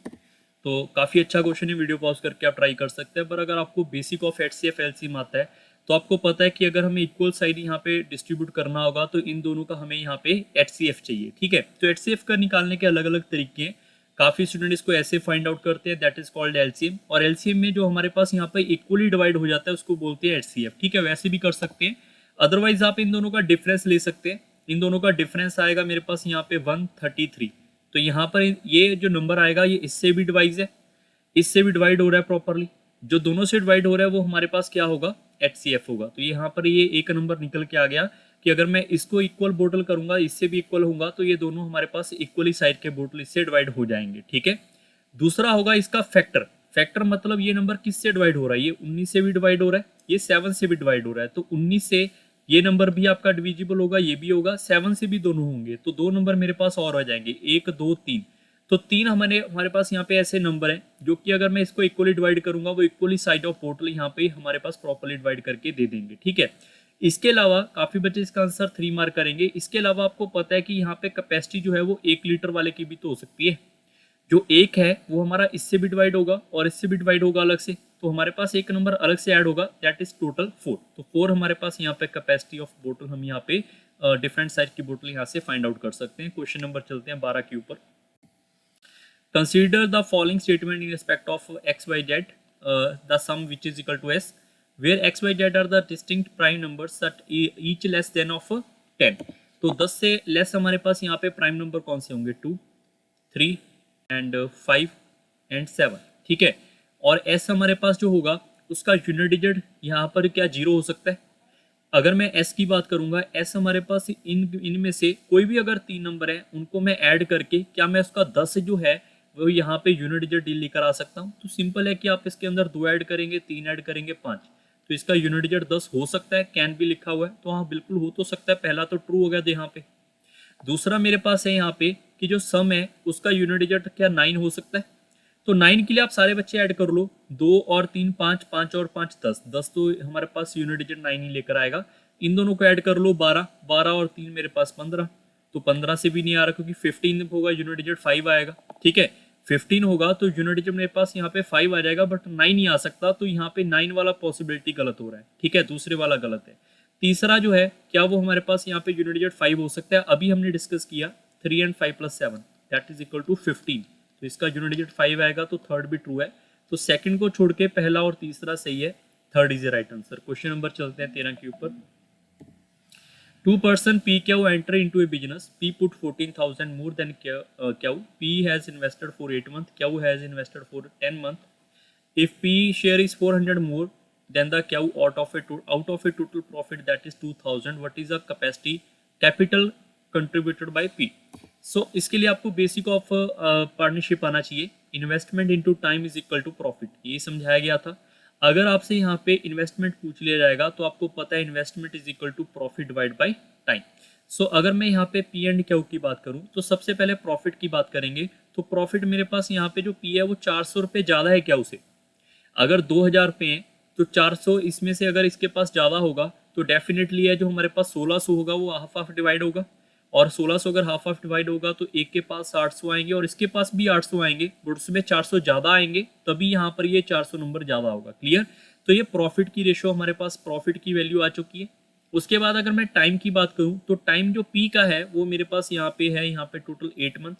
तो काफ़ी अच्छा question है, video pause करके आप try कर सकते हैं। पर अगर आपको बेसिक ऑफ HCF LCM आता है तो आपको पता है कि अगर हमें इक्वल साइड यहाँ पे डिस्ट्रीब्यूट करना होगा तो इन दोनों का हमें यहाँ पे HCF चाहिए, ठीक है। तो HCF का निकालने के अलग अलग तरीके हैं। काफ़ी स्टूडेंट इसको ऐसे फाइंड आउट करते हैं, दैट इज कॉल्ड LCM। और LCM में जो हमारे पास यहाँ पे इक्वली डिवाइड हो जाता है उसको बोलते हैं HCF, ठीक है। वैसे भी कर सकते हैं, अदरवाइज आप इन दोनों का डिफरेंस ले सकते हैं। इन दोनों का डिफरेंस आएगा मेरे पास यहाँ पे 133। तो यहाँ पर ये जो नंबर आएगा ये इससे भी डिवाइड है, इससे भी डिवाइड हो रहा है प्रॉपरली। जो दोनों से डिवाइड हो रहा है वो हमारे पास क्या होगा, HCF होगा। तो यहाँ पर ये एक नंबर निकल के आ गया कि अगर मैं इसको इक्वल बोतल करूंगा, इससे भी इक्वल होगा, तो ये दोनों हमारे पास इक्वली साइड के बोतल इससे डिवाइड हो जाएंगे, ठीक है। दूसरा होगा इसका फैक्टर। फैक्टर मतलब ये नंबर किससे डिवाइड हो रहा है, ये 19 से भी डिवाइड हो रहा है, ये 7 से भी डिवाइड हो रहा है। तो 19 से ये नंबर भी आपका डिविजिबल होगा, ये भी होगा, 7 से भी दोनों होंगे। तो 2 नंबर मेरे पास और आ जाएंगे, 1, 2, 3। तो 3 हमारे पास यहाँ पे ऐसे नंबर हैं जो कि अगर मैं इसको इक्वली डिवाइड करूंगा वो इक्वली साइड ऑफ बोतल यहाँ पे हमारे पास प्रॉपरली डिवाइड करके दे देंगे, ठीक है। इसके अलावा काफी बच्चे इसका आंसर 3 मार्क करेंगे। इसके अलावा आपको पता है कि यहाँ पे कैपेसिटी जो है वो 1 लीटर वाले की भी तो हो सकती है। जो 1 है वो हमारा इससे भी डिवाइड होगा और इससे भी डिवाइड होगा अलग से, तो हमारे पास एक नंबर अलग से ऐड होगा, दैट इज टोटल 4। तो 4 हमारे पास यहाँ पे कैपेसिटी ऑफ बोतल हम यहाँ पे डिफरेंट साइज की बोतल यहाँ से फाइंड आउट कर सकते हैं। क्वेश्चन नंबर चलते हैं 12 के ऊपर। Consider the following statement in respect of x, y, z, the sum which is equal to s, where x, y, z are the distinct prime numbers that each less than of 10। तो 10 से less हमारे पास यहाँ पे prime number कौन से होंगे, 2, 3 and 5 and 7, ठीक है। और s हमारे पास जो होगा उसका यूनिट डिजिट यहाँ पर क्या 0 हो सकता है। अगर मैं s की बात करूंगा, s हमारे पास इनमें से कोई भी अगर 3 नंबर है उनको मैं ऐड करके क्या मैं उसका 10 जो है वो यहाँ पे यूनिट डिजिट डील लेकर आ सकता हूँ। तो सिंपल है कि आप इसके अंदर 2 ऐड करेंगे, 3 ऐड करेंगे, 5, तो इसका यूनिट डिजिट 10 हो सकता है। कैन भी लिखा हुआ है तो हाँ बिल्कुल हो तो सकता है, पहला तो ट्रू हो गया यहाँ पे। दूसरा मेरे पास है यहाँ पे कि जो सम है उसका यूनिट डिजिट क्या 9 हो सकता है। तो 9 के लिए आप सारे बच्चे ऐड कर लो, 2 और 3 5, 5 और 5 10, 10 तो हमारे पास यूनिट डिजिट 9 ही लेकर आएगा। इन दोनों को ऐड कर लो 12, 12 और 3 मेरे पास 15, तो 15 से भी नहीं आ रहा क्योंकि 15 होगा यूनिट डिजिट 5 आएगा, ठीक है। 15 होगा तो यूनिट डिजिट मेरे पास यहाँ पे 5 आ जाएगा, बट 9 नहीं आ सकता, तो यहाँ पे 9 वाला पॉसिबिलिटी गलत हो रहा है, ठीक है, दूसरे वाला गलत है। तीसरा जो है क्या वो हमारे पास यहाँ पे यूनिट डिजिट 5 हो सकता है। अभी हमने डिस्कस किया 3 and 5 + 7 that is equal to 15, तो इसका यूनिट डिजिट 5 आएगा, तो थर्ड भी ट्रू है। तो सेकंड को छोड़ के पहला और तीसरा सही है, third is the right answer. Question number चलते हैं 13 के ऊपर। 2 person P Q enter into a business. P put 14,000 more than Q. P has invested for 8 months. Q has invested for 10 months. If P share is 400 more than the Q out of a total profit that is 2,000, what is the capacity capital contributed by P? So इसके लिए आपको basic of partnership आना चाहिए। Investment into time is equal to profit, ये समझाया गया था। अगर आपसे यहाँ पे इन्वेस्टमेंट पूछ लिया जाएगा तो आपको पता है investment is equal to profit divide by time. So अगर मैं यहाँ पे पी एंड क्यू की बात करूँ तो सबसे पहले प्रॉफिट की बात करेंगे। तो प्रॉफिट मेरे पास यहाँ पे जो पी है वो 400 रुपये ज़्यादा है क्यू से, अगर 2000 पे हैं तो 400 इसमें से अगर इसके पास ज़्यादा होगा तो डेफिनेटली है जो हमारे पास 1600 होगा वो हाफ हाफ डिवाइड होगा, और 1600 अगर हाफ हाफ डिवाइड होगा तो एक के पास 800 आएंगे और इसके पास भी 800 आएंगे, बट उसमें 400 ज़्यादा आएंगे, तभी यहाँ पर ये 400 नंबर ज़्यादा होगा। क्लियर? तो ये प्रॉफिट की रेशो, हमारे पास प्रॉफिट की वैल्यू आ चुकी है। उसके बाद अगर मैं टाइम की बात करूँ तो टाइम जो पी का है वो मेरे पास यहाँ पे है, यहाँ पे टोटल 8 मंथ,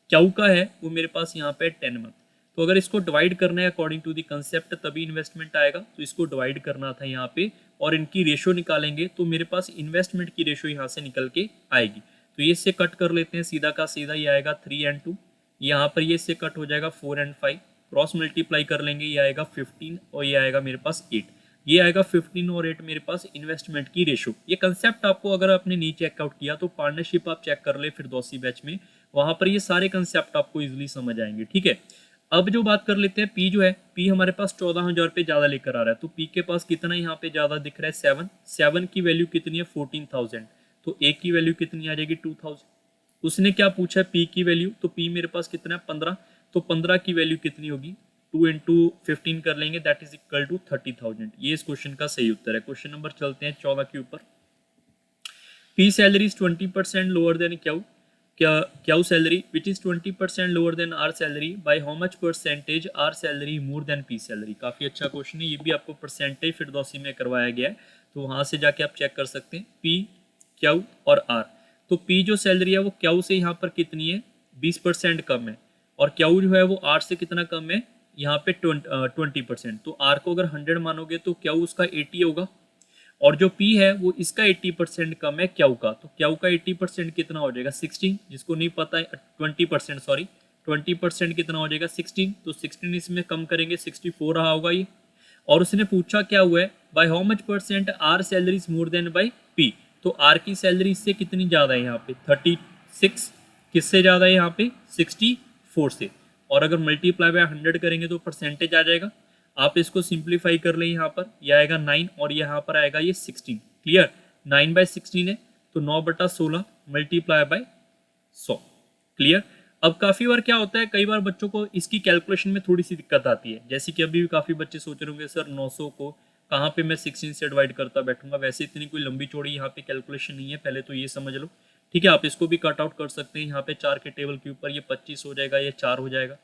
क्यू का है वो मेरे पास यहाँ पे 10 मंथ। तो अगर इसको डिवाइड करना है अकॉर्डिंग टू द कंसेप्ट तभी इन्वेस्टमेंट आएगा, तो इसको डिवाइड करना था यहाँ पे और इनकी रेशो निकालेंगे तो मेरे पास इन्वेस्टमेंट की रेशो यहाँ से निकल के आएगी। तो ये इससे कट कर लेते हैं, सीधा का सीधा ये आएगा 3 and 2, यहाँ पर ये इससे कट हो जाएगा 4 and 5, क्रॉस मल्टीप्लाई कर लेंगे ये आएगा 15 और ये आएगा मेरे पास 8, ये आएगा 15 और 8 मेरे पास इन्वेस्टमेंट की रेशो। ये कंसेप्ट आपको अगर आपने नहीं चेकआउट किया तो पार्टनरशिप आप चेक कर ले फिर दोसी बैच में, वहां पर ये सारे कंसेप्ट आपको इजीली समझ आएंगे। ठीक है, अब जो बात कर लेते हैं पी जो है, पी हमारे पास 14,000 रुपये ज़्यादा लेकर आ रहा है, तो पी के पास कितना यहाँ पे ज़्यादा दिख रहा है 7, 7 की वैल्यू कितनी है 14,000, तो ए की वैल्यू कितनी आ जाएगी 2,000। उसने क्या पूछा है पी की वैल्यू, तो पी मेरे पास कितना है 15, तो 15 की वैल्यू कितनी होगी 2 into 15 कर लेंगे, दैट इज इक्वल टू 30,000। ये इस क्वेश्चन का सही उत्तर है। क्वेश्चन नंबर चलते हैं 14 के ऊपर। P salary is 20% lower than Q, Q salary which is 20% lower than R salary, by how much percentage R salary more than P salary. काफ़ी अच्छा क्वेश्चन है, ये भी आपको परसेंटेज फिरदौसी में करवाया गया है, तो वहाँ से जाके आप चेक कर सकते हैं पी, क्यू और आर। तो पी जो सैलरी है वो क्यू से यहाँ पर कितनी है 20% कम है, और क्यू जो है वो आर से कितना कम है यहाँ पे 20%। तो आर को अगर 100 मानोगे तो क्यू उसका 80 होगा, और जो पी है वो इसका 80% कम है क्यू का, तो क्यू का 80% कितना हो जाएगा 16, जिसको नहीं पता है 20% सॉरी 20% कितना हो जाएगा 16, तो 16 इसमें कम करेंगे 64 रहा होगा ये। और उसने पूछा क्या हुआ है by how much percent R salary is more than by P, तो आर की सैलरी इससे कितनी ज़्यादा है यहाँ पे 36, किससे ज़्यादा है यहाँ पे 64 से, और अगर मल्टीप्लाई बाय 100 करेंगे तो परसेंटेज आ जाएगा। आप इसको सिंप्लीफाई कर लें, यहाँ पर ये आएगा 9 और यहाँ पर आएगा ये 16। क्लियर? 9/16 है तो 9/16 मल्टीप्लाई बाय 100। क्लियर? अब काफ़ी बार क्या होता है, कई बार बच्चों को इसकी कैलकुलेशन में थोड़ी सी दिक्कत आती है, जैसे कि अभी भी काफ़ी बच्चे सोच रहे होंगे सर 900 को कहाँ पे मैं 16 से डिवाइड करता बैठूंगा। वैसे इतनी कोई लंबी चौड़ी यहाँ पे कैलकुलेशन नहीं है, पहले तो ये समझ लो। ठीक है, आप इसको भी कट आउट कर सकते हैं, यहाँ पे 4 के टेबल के ऊपर ये 25 हो जाएगा, ये 4 हो जाएगा।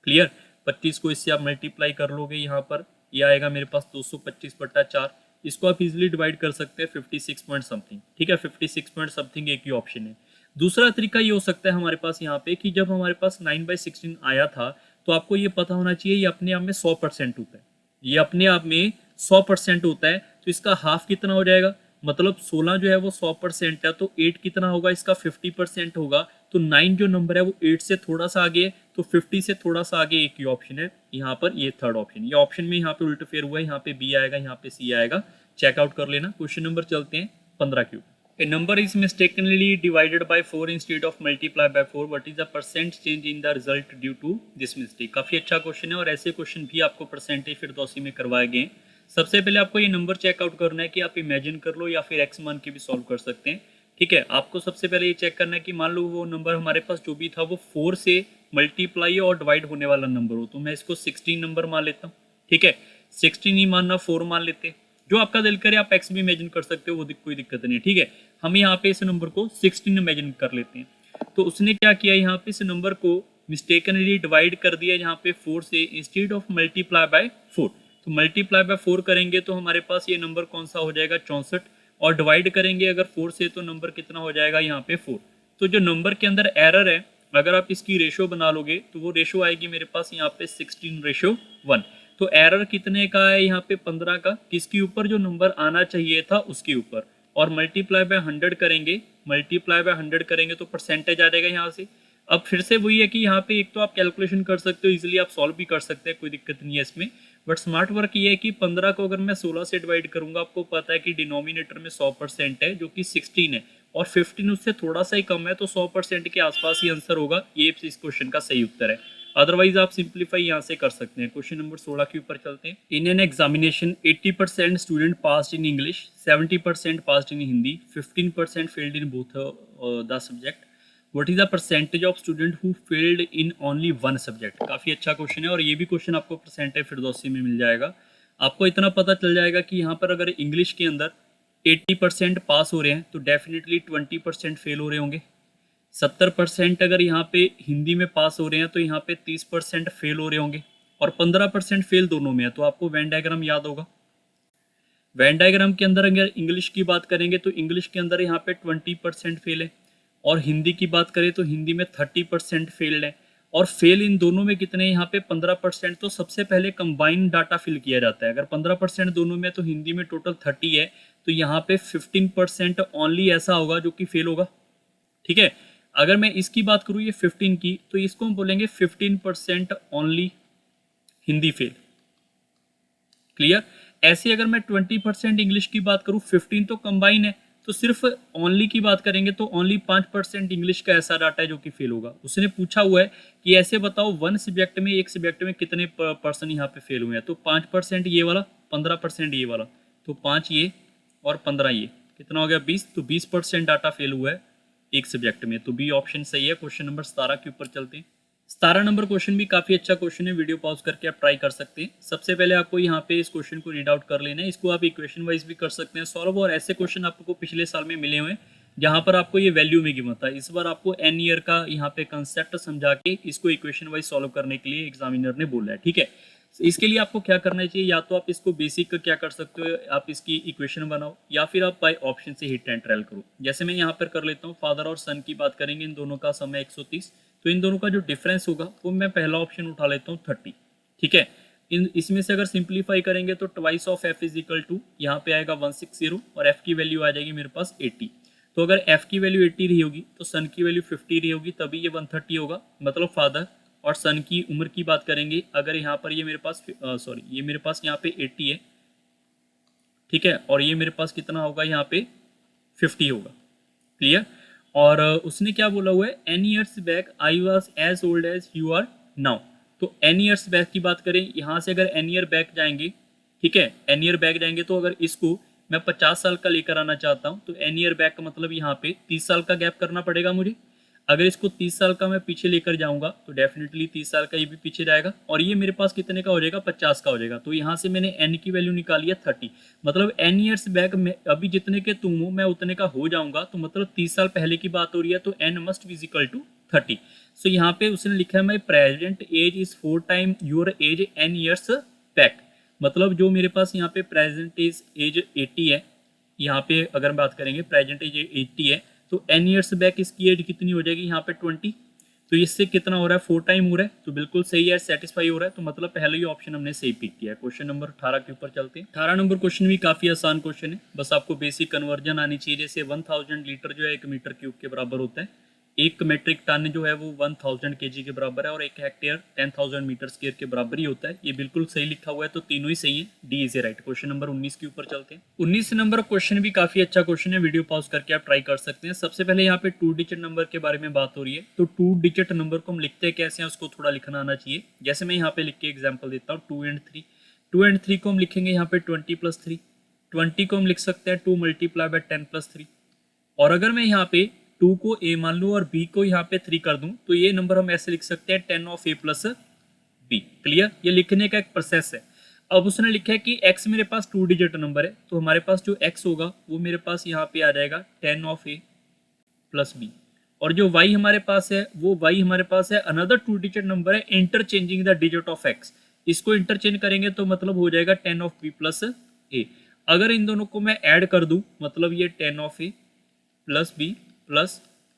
क्लियर? 25 को इससे आप मल्टीप्लाई कर लोगे, यहाँ पर ये आएगा मेरे पास 225/4, इसको आप इजीली डिवाइड कर सकते हैं 56 पॉइंट समथिंग। ठीक है, 56 पॉइंट समथिंग एक ही ऑप्शन है। दूसरा तरीका ये हो सकता है हमारे पास यहाँ पे कि जब हमारे पास 9/16 आया था तो आपको ये पता होना चाहिए ये अपने आप में 100% होता है, ये अपने आप में 100% होता है, तो इसका हाफ कितना हो जाएगा, मतलब 16 जो है वो 100% है, तो 8 कितना होगा इसका 50% होगा, तो 9 जो नंबर है वो 8 से थोड़ा सा आगे है, तो 50 से थोड़ा सा आगे एक ही ऑप्शन है यहाँ पर, ये थर्ड ऑप्शन। ये ऑप्शन में यहाँ पे उल्ट फेर हुआ है, यहाँ पे बी आएगा, यहाँ पे सी आएगा, चेकआउट कर लेना। क्वेश्चन नंबर चलते हैं 15 Q. A number is mistakenly divided by 4 instead of multiplied by 4. What is the percent change in the result due to this mistake? काफ़ी अच्छा क्वेश्चन है और ऐसे क्वेश्चन भी आपको परसेंटेज फिरदौसी में करवाए गए हैं। सबसे पहले आपको ये नंबर चेकआउट करना है कि आप इमेजिन कर लो या फिर एक्स मान के भी सॉल्व कर सकते हैं। ठीक है, आपको सबसे पहले ये चेक करना है कि मान लो वो नंबर हमारे पास जो भी था वो 4 से मल्टीप्लाई और डिवाइड होने वाला नंबर हो, तो मैं इसको 16 नंबर मान लेता हूँ। ठीक है, 16 ही मानना, 4 मान लेते हैं, जो आपका दिल करे आप एक्स भी इमेजिन कर सकते हो, वो कोई दिक्कत नहीं है। ठीक है, हम यहाँ पे इस नंबर को 16 इमेजिन कर लेते हैं। तो उसने क्या किया, यहाँ पे इस नंबर को मिस्टेकनली डिवाइड कर दिया यहाँ पे 4 से, इंस्टेड ऑफ मल्टीप्लाई बाय 4। तो मल्टीप्लाई बाय 4 करेंगे तो हमारे पास ये नंबर कौन सा हो जाएगा 64, और डिवाइड करेंगे अगर 4 से तो नंबर कितना हो जाएगा यहाँ पे 4। तो जो नंबर के अंदर एरर है, अगर आप इसकी रेशो बना लोगे तो वो रेशो आएगी मेरे पास यहाँ पे 16:1। तो एरर कितने का है यहाँ पे 15 का, किसके ऊपर, जो नंबर आना चाहिए था उसके ऊपर, और मल्टीप्लाई बाय 100 करेंगे, मल्टीप्लाई बाय 100 करेंगे तो परसेंटेज आ जाएगा यहाँ से। अब फिर से वही है कि यहाँ पे एक तो आप कैलकुलेशन कर सकते हो, इजीली आप सॉल्व भी कर सकते हैं, कोई दिक्कत नहीं है इसमें, बट स्मार्ट वर्क ये है कि 15 को अगर मैं 16 से डिवाइड करूंगा, आपको पता है कि डिनोमिनेटर में 100% है जो कि 16 है, और 15 उससे थोड़ा सा ही कम है, तो 100% के आसपास ही आंसर होगा, ये इस क्वेश्चन का सही उत्तर है। अदरवाइज आप सिंप्लीफाई यहाँ से कर सकते हैं। क्वेश्चन नंबर 16 के ऊपर चलते हैं। In an examination 80% student passed in English, 70% passed in Hindi, 15% failed in both the subject. What is the percentage of student who failed in only one subject. काफ़ी अच्छा क्वेश्चन है और ये भी क्वेश्चन आपको परसेंटेज फिरदौसी में मिल जाएगा। आपको इतना पता चल जाएगा कि यहाँ पर अगर इंग्लिश के अंदर 80% पास हो रहे हैं तो डेफिनेटली 20% फेल हो रहे होंगे। 70% अगर यहाँ पे हिंदी में पास हो रहे हैं तो यहाँ पे 30% फेल हो रहे होंगे और 15% फेल दोनों में है। तो आपको वेन डायग्राम याद होगा। वेन डायग्राम के अंदर अगर इंग्लिश की बात करेंगे तो इंग्लिश के अंदर यहाँ पे 20% फेल है और हिंदी की बात करें तो हिंदी में 30% फेल्ड है और फेल इन दोनों में कितने यहाँ पे 15%। तो सबसे पहले कंबाइंड डाटा फिल किया जाता है। अगर 15% दोनों में तो हिंदी में टोटल 30 है तो यहाँ पे 15% ओनली ऐसा होगा जो कि फेल होगा। ठीक है, अगर मैं इसकी बात करूँ ये 15 की तो इसको हम बोलेंगे 15% ओनली हिंदी फेल। क्लियर। ऐसे अगर मैं 20% इंग्लिश की बात करूँ, 15 तो कंबाइन है तो सिर्फ ओनली की बात करेंगे तो ओनली 5% इंग्लिश का ऐसा डाटा है जो कि फेल होगा। उसने पूछा हुआ है कि ऐसे बताओ वन सब्जेक्ट में एक सब्जेक्ट में कितने पर्सन यहाँ पे फेल हुए हैं। तो 5% ये वाला, 15% ये वाला, तो 5 ये और 15 ये, कितना हो गया 20। तो 20% डाटा फेल हुआ है एक सब्जेक्ट में। तो बी ऑप्शन सही है। क्वेश्चन नंबर 17 के ऊपर चलते हैं। 17 नंबर क्वेश्चन भी काफ़ी अच्छा क्वेश्चन है, वीडियो पॉज करके आप ट्राई कर सकते हैं। सबसे पहले आपको यहाँ पे इस क्वेश्चन को रीड आउट कर लेना है। इसको आप इक्वेशन वाइज भी कर सकते हैं सॉल्व, और ऐसे क्वेश्चन आपको पिछले साल में मिले हुए हैं जहाँ पर आपको ये वैल्यू में गिवन था। इस बार आपको एन ईयर का यहाँ पे कंसेप्ट समझा के इसको इक्वेशन वाइज सॉल्व करने के लिए एग्जामिनर ने बोला है। ठीक है, इसके लिए आपको क्या करना चाहिए, या तो आप इसको बेसिक का क्या कर सकते हो, आप इसकी इक्वेशन बनाओ, या फिर आप बाय ऑप्शन से हिट एंड ट्रायल करो। जैसे मैं यहाँ पर कर लेता हूँ, फादर और सन की बात करेंगे, इन दोनों का समय 130, तो इन दोनों का जो डिफरेंस होगा वो मैं पहला ऑप्शन उठा लेता हूँ 30। ठीक है, इसमें से अगर सिंप्लीफाई करेंगे तो twice of F is equal to यहाँ पे आएगा 160 और एफ की वैल्यू आ जाएगी मेरे पास 80। तो अगर एफ की वैल्यू 80 रही होगी तो सन की वैल्यू 50 रही होगी, तभी ये 130 होगा। मतलब फादर और सन की उम्र की बात करेंगे, अगर यहाँ पर ये मेरे पास ये मेरे पास यहाँ पे 80 है, ठीक है, और ये मेरे पास कितना होगा यहाँ पे 50 होगा। क्लियर। और उसने क्या बोला हुआ है, N years back I was as old as you are now. तो एन ईयर्स बैक की बात करें, यहाँ से अगर एन ईयर बैक जाएंगे, ठीक है, एन ईयर बैक जाएंगे तो अगर इसको मैं 50 साल का लेकर आना चाहता हूँ तो एन ईयर बैक का मतलब यहाँ पे 30 साल का गैप करना पड़ेगा मुझे। अगर इसको 30 साल का मैं पीछे लेकर जाऊंगा तो डेफिनेटली 30 साल का ये भी पीछे जाएगा और ये मेरे पास कितने का हो जाएगा, 50 का हो जाएगा। तो यहाँ से मैंने एन की वैल्यू निकाली है 30, मतलब एन ईयर्स बैक में अभी जितने के तुम हो मैं उतने का हो जाऊंगा, तो मतलब 30 साल पहले की बात हो रही है, तो N must be equal to 30। So यहाँ पे उसने लिखा है my present age is 4 time your age N years back. मतलब जो मेरे पास यहाँ पे प्रेजेंट एज 80 है, यहाँ पे अगर बात करेंगे प्रेजेंट एज 80 है तो एन ईयर्स बैक इसकी एज कितनी हो जाएगी यहाँ पे 20। तो इससे कितना हो रहा है, 4 टाइम हो रहा है, तो बिल्कुल सही है, सेटिस्फाई हो रहा है। तो मतलब पहले ही ऑप्शन हमने सही पिक किया है। क्वेश्चन नंबर 18 के ऊपर चलते हैं। 18 नंबर क्वेश्चन भी काफी आसान क्वेश्चन है, बस आपको बेसिक कन्वर्जन आनी चाहिए। जैसे 1000 लीटर जो है 1 मीटर क्यूब के बराबर होता है, 1 मेट्रिक टन जो है वो 1000 kg के बराबर है, और 1 हेक्टेयर 10,000 मीटर स्क्वायर के बराबर ही होता है। ये बिल्कुल सही लिखा हुआ है, तो तीनों ही सही है, D is right. Question number 19 के ऊपर चलते हैं। 19 नंबर क्वेश्चन भी काफी अच्छा क्वेश्चन है, वीडियो पॉज करके आप ट्राई कर सकते हैं। सबसे पहले यहाँ पे 2 डिजिट नंबर के बारे में बात हो रही है, तो 2 डिजिट नंबर को हम लिखते हैं कैसे हैं उसको थोड़ा लिखना आना चाहिए। जैसे मैं यहाँ पे लिख के एग्जाम्पल देता हूँ, 2 and 3। 2 and 3 को हम लिखेंगे यहाँ पे 20 + 3। 20 को हम लिख सकते हैं 2 × 10 + 3। और अगर मैं यहाँ पे 2 को a मान लूँ और b को यहाँ पे 3 कर दूं, तो ये नंबर हम ऐसे लिख सकते हैं 10 of a + b। क्लियर, ये लिखने का एक प्रोसेस है। अब उसने लिखा है कि x मेरे पास 2 डिजिट नंबर है, तो हमारे पास जो x होगा वो मेरे पास यहाँ पे आ जाएगा 10 of a + b, और जो y हमारे पास है वो y हमारे पास है अनदर 2 डिजिट नंबर है, interchanging the digit of x। इसको इंटरचेंज करेंगे तो मतलब हो जाएगा 10 of b + a। अगर इन दोनों को मैं ऐड कर दूं, मतलब ये 10 of a + b +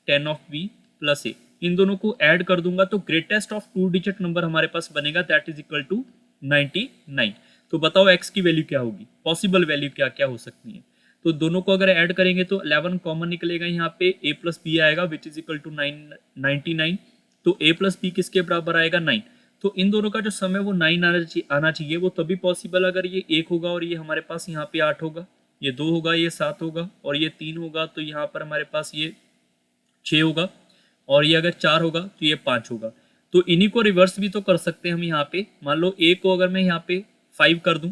10 of b + a, इन दोनों को ऐड कर दूंगा तो ग्रेटेस्ट ऑफ 2 डिजिट नंबर हमारे पास बनेगा, दैट इज इक्वल टू 99। तो बताओ x की वैल्यू क्या होगी, पॉसिबल वैल्यू क्या क्या हो सकती है। तो दोनों को अगर ऐड करेंगे तो 11 कॉमन निकलेगा, यहाँ पे a + b आएगा विच इज इक्वल टू 99। तो a + b किसके बराबर आएगा, 9। तो इन दोनों का जो समय वो 9 आना चाहिए, वो तभी पॉसिबल अगर ये 1 होगा और ये हमारे पास यहाँ पे 8 होगा, ये 2 होगा, ये 7 होगा, और ये 3 होगा, तो यहाँ पर हमारे पास ये 6 होगा, और ये अगर 4 होगा तो ये 5 होगा। तो इन्हीं को रिवर्स भी तो कर सकते हैं हम। यहाँ पे मान लो a को अगर मैं यहाँ पे 5 कर दूं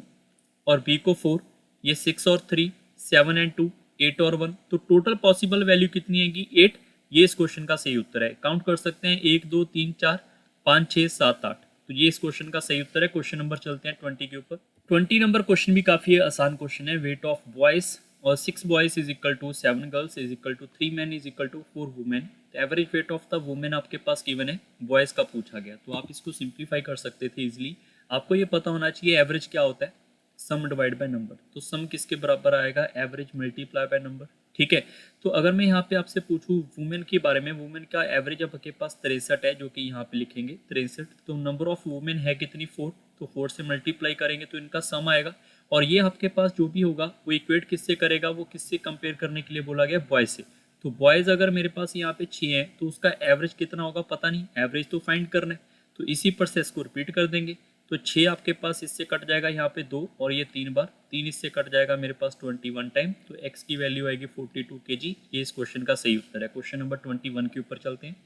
और b को 4, ये 6 और 3, 7 and 2, 8 और 1, तो टोटल पॉसिबल वैल्यू कितनी आएगी, 8। ये इस क्वेश्चन का सही उत्तर है। काउंट कर सकते हैं 1 2 3 4 5 6 7 8, तो ये इस क्वेश्चन का सही उत्तर है। क्वेश्चन नंबर चलते हैं 20 के ऊपर। 20 नंबर क्वेश्चन भी काफी आसान क्वेश्चन है। वेट ऑफ बॉयज और 6 boys is equal to 7 girls is equal to 3 man is equal to 4 women. Average weight of the women आपके पास गिवन है, बॉयज का पूछा गया, तो आप इसको सिंप्लीफाई कर सकते थे इजिली। आपको ये पता होना चाहिए एवरेज क्या होता है, सम डिवाइड बाय नंबर। तो सम किसके बराबर आएगा, एवरेज मल्टीप्लाई बाय नंबर। ठीक है, तो अगर मैं यहाँ पे आपसे पूछूं वुमेन के बारे में, वुमेन का एवरेज आपके पास 63 है, जो कि यहाँ पे लिखेंगे 63। तो नंबर ऑफ वुमेन है कितनी, 4, तो 4 से मल्टीप्लाई करेंगे तो इनका सम आएगा। और ये आपके पास जो भी होगा वो इक्वेट किससे करेगा, वो किससे कंपेयर करने के लिए बोला गया, बॉयज से। तो बॉयज अगर मेरे पास यहाँ पे 6 है तो उसका एवरेज कितना होगा पता नहीं, एवरेज तो फाइंड करना है। तो इसी प्रोसेस को रिपीट कर देंगे। तो 6 आपके पास इससे कट जाएगा यहाँ पे 2, और ये 3 बार, 3 इससे कट जाएगा मेरे पास 21 टाइम। तो x की वैल्यू आएगी 42 kg। ये इस क्वेश्चन का सही उत्तर है। क्वेश्चन नंबर 21 के ऊपर चलते हैं।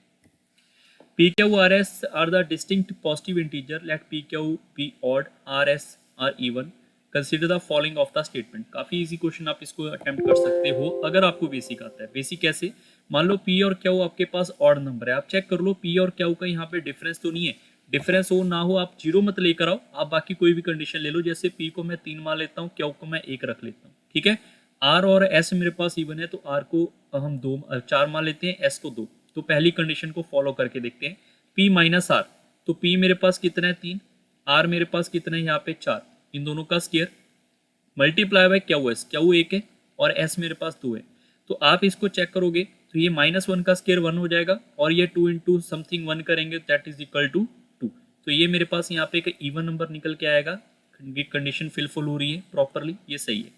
p q r s are the distinct positive integer, let p q be odd, r s are even, consider the following of the statement. काफी इजी क्वेश्चन, आप इसको अटेम्प्ट कर सकते हो अगर आपको बेसिक आता है। बेसिक कैसे, मान लो p और q आपके पास ऑड नंबर है, आप चेक कर लो p और q का यहाँ पे डिफरेंस तो नहीं है। डिफरेंस हो ना हो आप 0 मत लेकर आओ, आप बाकी कोई भी कंडीशन ले लो। जैसे p को मैं 3 मान लेता हूँ, q को मैं 1 रख लेता हूँ। ठीक है, r और s मेरे पास इवन है, तो r को हम 4 मान लेते हैं, s को 2। तो पहली कंडीशन को फॉलो करके देखते हैं। p माइनस आर, तो p मेरे पास कितना है 3, r मेरे पास कितना है यहाँ पे 4, इन दोनों का square multiply by Q S, Q 1 है और s मेरे पास 2 है। तो आप इसको चेक करोगे तो ये -1 का स्क्वायर 1 हो जाएगा, और ये 2 इंटू समथिंग 1 करेंगे, दैट इज इक्वल टू 2। तो ये मेरे पास यहाँ पे एक इवन नंबर निकल के आएगा। कंडीशन फिलफुल हो रही है प्रॉपरली, ये सही है।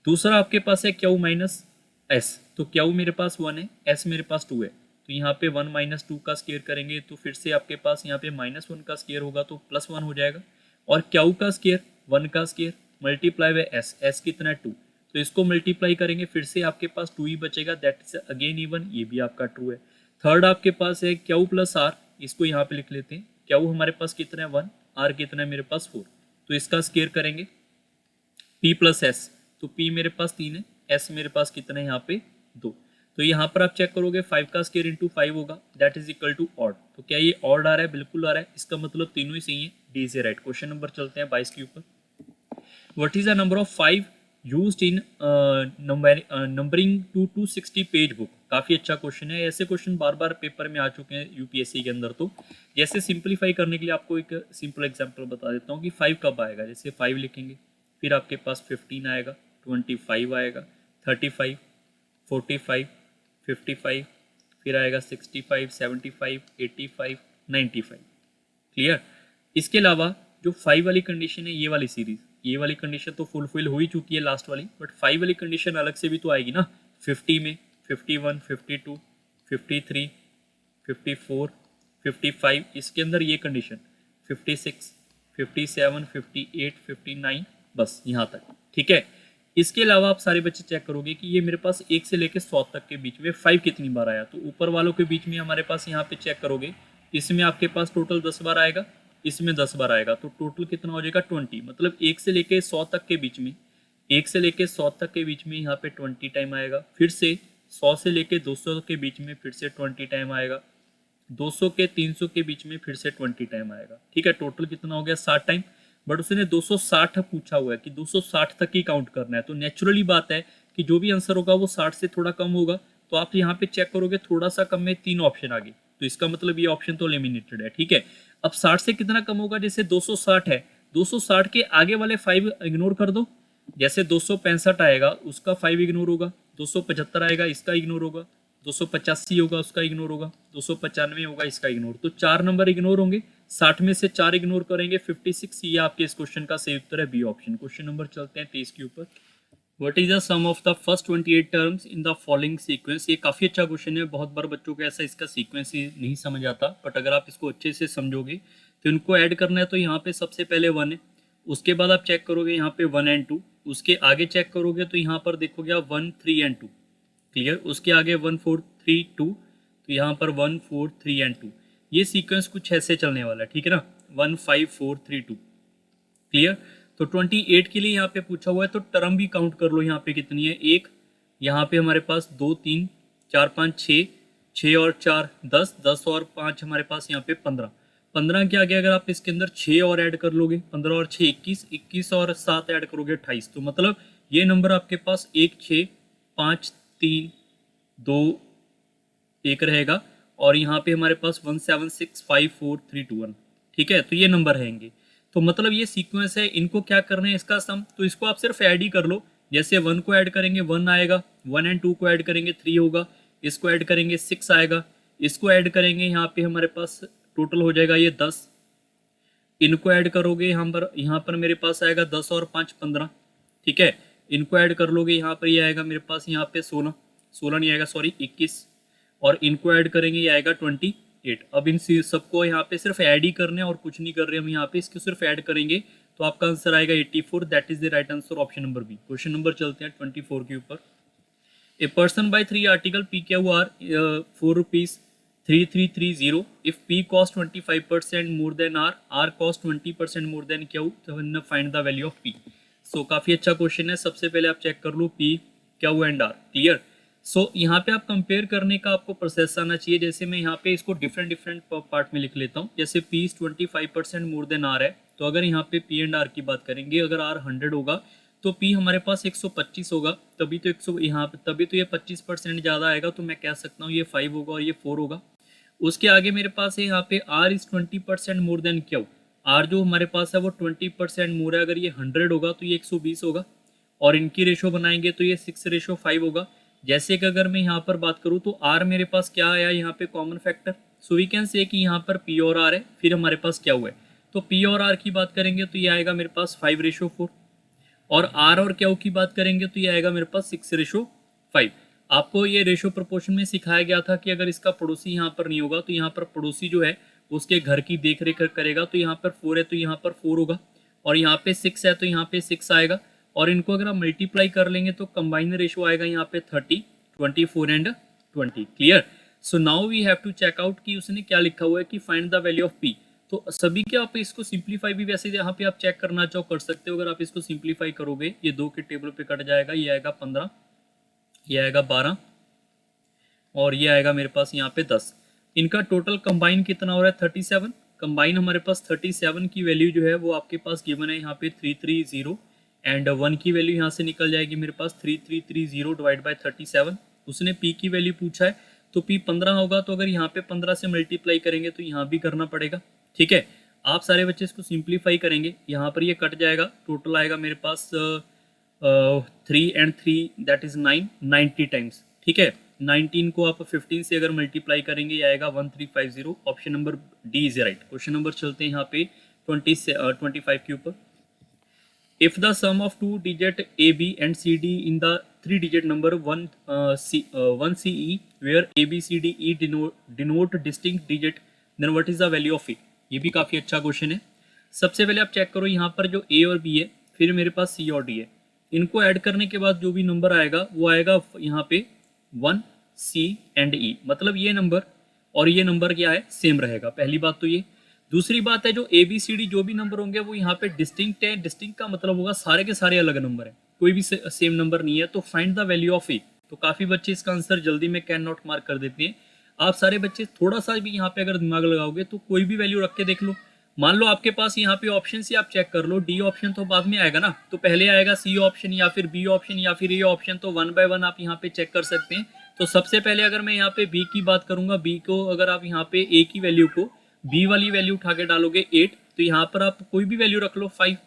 दूसरा आपके पास है क्यू माइनस एस, तो क्यू मेरे पास 1 है, एस मेरे पास 2 है। तो यहाँ पे 1 - 2 का स्क्वायर करेंगे तो फिर से आपके पास यहाँ पे -1 का स्क्वायर होगा, तो +1 हो जाएगा। और क्यू का स्क्वायर 1 का square multiply by S, S कितना है 2, तो इसको मल्टीप्लाई करेंगे फिर से आपके पास 2 ही बचेगा, दैट इज अगेन इवन, ये भी आपका ट्रू है। थर्ड आपके पास है क्यू प्लस आर, इसको यहाँ पे लिख लेते हैं। क्यू हमारे पास कितना है 1, आर कितना है मेरे पास 4, तो इसका स्क्वायर करेंगे p प्लस एस, तो p मेरे पास 3 है, s मेरे पास कितना है यहाँ पे 2। तो यहाँ पर आप चेक करोगे 5 का स्क्वायर इंटू 5 होगा, that is equal to odd. तो क्या ये ऑड आ रहा है, बिल्कुल आ रहा है, इसका मतलब तीनों ही सही है, डी से राइट। क्वेश्चन नंबर चलते हैं 22 के ऊपर। What is the number of 5 used in numbering 260 page book. काफी अच्छा क्वेश्चन है, ऐसे क्वेश्चन बार बार पेपर में आ चुके हैं यूपीएससी के अंदर। तो जैसे सिंप्लीफाई करने के लिए आपको एक सिंपल एग्जांपल बता देता हूँ कि 5 कब आएगा। जैसे 5 लिखेंगे, फिर आपके पास 15 आएगा, 25 आएगा, 35, 45, 55, फिर आएगा 65, 75, 85, 95। क्लियर। इसके अलावा जो 5 वाली कंडीशन है, ये वाली सीरीज, ये वाली कंडीशन तो फुलफिल हो ही चुकी है लास्ट वाली, बट 5 वाली कंडीशन अलग से भी तो आएगी ना। 50 में 51, 52, 53, 54, 55, इसके अंदर ये कंडीशन 56, 57, 58, 59, बस यहाँ तक। ठीक है, इसके अलावा आप सारे बच्चे चेक करोगे कि ये मेरे पास 1 से लेकर 100 तक के बीच में 5 कितनी बार आया। तो ऊपर वालों के बीच में हमारे पास यहाँ पे चेक करोगे, इसमें आपके पास टोटल 10 बार आएगा, इसमें 10 बार आएगा, तो टोटल कितना हो जाएगा 20। मतलब 1 से लेके 100 तक के बीच में, 1 से लेके 100 तक के बीच में यहाँ पे 20 टाइम आएगा। फिर से 100 से लेके 200 के बीच में फिर से 20 टाइम आएगा। 200 के 300 के बीच में फिर से 20 टाइम आएगा। ठीक है, टोटल कितना हो गया 60 टाइम। बट उसने 260 पूछा हुआ है कि 260 तक ही काउंट करना है, तो नेचुरली बात है कि जो भी आंसर होगा वो 60 से थोड़ा कम होगा। तो आप यहाँ पे चेक करोगे थोड़ा सा कम में 3 ऑप्शन आ गए, तो इसका मतलब ये ऑप्शन तो एलिमिनेटेड है। ठीक है, अब 60 से कितना कम होगा, जैसे 260 है, 260 के आगे वाले 5 इग्नोर कर दो। जैसे 265 आएगा उसका 5 इग्नोर होगा, 275 आएगा इसका इग्नोर होगा, 285 होगा उसका इग्नोर होगा, 295 होगा इसका इग्नोर। तो 4 नंबर इग्नोर होंगे, 60 में से 4 इग्नोर करेंगे 56। ये आपके इस क्वेश्चन का सही उत्तर है, बी ऑप्शन। क्वेश्चन नंबर चलते हैं 23 के ऊपर। What is the sum of the first 28 terms in the following sequence. ये काफी अच्छा क्वेश्चन है, बहुत बार बच्चों को ऐसा इसका सीक्वेंस ही नहीं समझ आता, बट अगर आप इसको अच्छे से समझोगे तो इनको ऐड करना है। तो यहाँ पे सबसे पहले 1 है, उसके बाद आप चेक करोगे यहाँ पे 1 and 2, उसके आगे चेक करोगे तो यहाँ पर देखोगे आप 1, 3 and 2। क्लियर, उसके आगे 1, 4, 3, 2, तो यहाँ पर 1, 4, 3 and 2। ये सीक्वेंस कुछ ऐसे चलने वाला है, ठीक है ना, 1, 5, 4, 3, 2। क्लियर, तो 28 के लिए यहाँ पे पूछा हुआ है, तो टर्म भी काउंट कर लो यहाँ पे कितनी है, एक यहाँ पे हमारे पास 2, 3, 4, 5, 6, 6 और 4 10, 10 और 5 हमारे पास यहाँ पे 15, 15 के आगे अगर आप इसके अंदर 6 और ऐड कर लोगे, 15 और 6 21, 21 और 7 ऐड करोगे 28, तो मतलब ये नंबर आपके पास 1 6 5 3 2 1 रहेगा, और यहाँ पे हमारे पास 1 7 6 5 4 3 2 1। ठीक है, तो ये नंबर रहेंगे। तो मतलब ये सीक्वेंस है, इनको क्या करना है इसका सम, तो इसको आप सिर्फ ऐड ही कर लो। जैसे 1 को ऐड करेंगे 1 आएगा, 1 एंड 2 को ऐड करेंगे 3 होगा, इसको ऐड करेंगे 6 आएगा, इसको ऐड करेंगे यहाँ पे हमारे पास टोटल हो जाएगा ये 10, इनको ऐड करोगे यहाँ पर मेरे पास आएगा 10 और 5 15। ठीक है, इनको ऐड कर लोगे यहाँ पर ये आएगा मेरे पास यहाँ पे 16, 16 नहीं आएगा सॉरी 21, और इनको ऐड करेंगे ये आएगा 28। अब इन सबको यहाँ पे सिर्फ ऐड ही करने और कुछ नहीं कर रहे हम यहाँ पे, इसको सिर्फ ऐड करेंगे तो आपका आंसर आएगा 84। That is the right answer, option number B. Question number चलते हैं 24 के ऊपर। A person buy 3 article P Q R ₹4,3330 if P cost 25% more than R cost 20% more than Q, तो find the value of P। So काफ़ी अच्छा question है। सबसे पहले आप चेक कर लो P, Q and R। Clear. So यहाँ पे आप कंपेयर करने का आपको प्रोसेस आना चाहिए। जैसे मैं यहाँ पे इसको डिफरेंट पार्ट में लिख लेता हूँ। जैसे P 25% मोर देन R है, तो अगर यहाँ पे P एंड R की बात करेंगे, अगर R 100 होगा तो P हमारे पास 125 होगा, तभी तो 100 यहाँ पे, तभी तो ये 25% ज़्यादा आएगा, तो मैं कह सकता हूँ ये 5 होगा और ये 4 होगा। उसके आगे मेरे पास है यहाँ पे R is 20% more than Q। R जो हमारे पास है वो 20% मोर है, अगर ये 100 होगा तो ये 120 होगा, और इनकी रेशो बनाएंगे तो ये 6:5 होगा। जैसे कि अगर मैं यहाँ पर बात करूँ तो R मेरे पास क्या आया यहाँ पे common factor, so we can say कि यहाँ पर P और R है, फिर हमारे पास क्या हुआ है, तो P और R की बात करेंगे तो ये आएगा मेरे पास 5:4, और R और Q की बात करेंगे तो ये आएगा मेरे पास 6:5। आपको ये रेशो प्रोपोर्शन में सिखाया गया था कि अगर इसका पड़ोसी यहाँ पर नहीं होगा तो यहाँ पर पड़ोसी जो है उसके घर की देख रेख करेगा, तो यहाँ पर 4 है तो यहाँ पर 4 होगा, और यहाँ पे 6 है तो यहाँ पे 6 आएगा, और इनको अगर आप मल्टीप्लाई कर लेंगे तो कंबाइन रेशो आएगा यहाँ पे 30, 24 एंड 20। Clear. So now we have to check out कि उसने क्या लिखा हुआ है कि find the value of P। तो सभी के आप इसको सिंप्लीफाई भी वैसे यहाँ पे आप चेक करना चाहो कर सकते हो। अगर आप इसको सिंप्लीफाई करोगे ये 2 के टेबल पे कट जाएगा, ये आएगा 15, ये आएगा 12, और ये आएगा मेरे पास यहाँ पे 10। इनका टोटल कंबाइन कितना हो रहा है 37। कंबाइन हमारे पास 37 की वैल्यू जो है वो आपके पास गिवन है यहाँ पे 330, एंड 1 की वैल्यू यहाँ से निकल जाएगी मेरे पास 3330 डिवाइड बाई 37। उसने P की वैल्यू पूछा है तो P 15 होगा, तो अगर यहाँ पे 15 से मल्टीप्लाई करेंगे तो यहाँ भी करना पड़ेगा। ठीक है, आप सारे बच्चे इसको सिंप्लीफाई करेंगे, यहाँ पर ये कट जाएगा, टोटल आएगा मेरे पास 3 एंड 3 दैट इज 9, 90 टाइम्स। ठीक है, 19 को आप 15 से अगर मल्टीप्लाई करेंगे ये आएगा 1350। Option number D is right. Question number चलते हैं यहाँ पे 25 के ऊपर। If the sum of 2 digit A, B and C, D in the 3 digit number 1 CE where A, B, C, D, E denote distinct digit, then what is the value of A? ये भी काफ़ी अच्छा question है। सबसे पहले आप check करो यहाँ पर जो A और B है, फिर मेरे पास C और D है, इनको ऐड करने के बाद जो भी नंबर आएगा वो आएगा यहाँ पे 1 C एंड E, मतलब ये नंबर और ये नंबर क्या है सेम रहेगा। पहली बात तो ये। दूसरी बात है जो ए बी सी डी जो भी नंबर होंगे वो यहाँ पे डिस्टिंक्ट है। डिस्टिंक्ट का मतलब होगा सारे के सारे अलग नंबर है, कोई भी सेम नंबर नहीं है। तो फाइंड द वैल्यू ऑफ ए। तो काफ़ी बच्चे इसका आंसर जल्दी में कैन नॉट मार्क कर देते हैं। आप सारे बच्चे थोड़ा सा भी यहाँ पे अगर दिमाग लगाओगे तो कोई भी वैल्यू रख के देख लो। मान लो आपके पास यहाँ पे ऑप्शन से आप चेक कर लो, डी ऑप्शन तो बाद में आएगा ना, तो पहले आएगा सी ऑप्शन या फिर बी ऑप्शन या फिर ए ऑप्शन, तो 1 बाय 1 आप यहाँ पे चेक कर सकते हैं। तो सबसे पहले अगर मैं यहाँ पे बी की बात करूंगा, बी को अगर आप यहाँ पे ए की वैल्यू को बी वाली वैल्यू उठा के डालोगे 8, तो यहाँ पर आप कोई भी वैल्यू रख लो 5।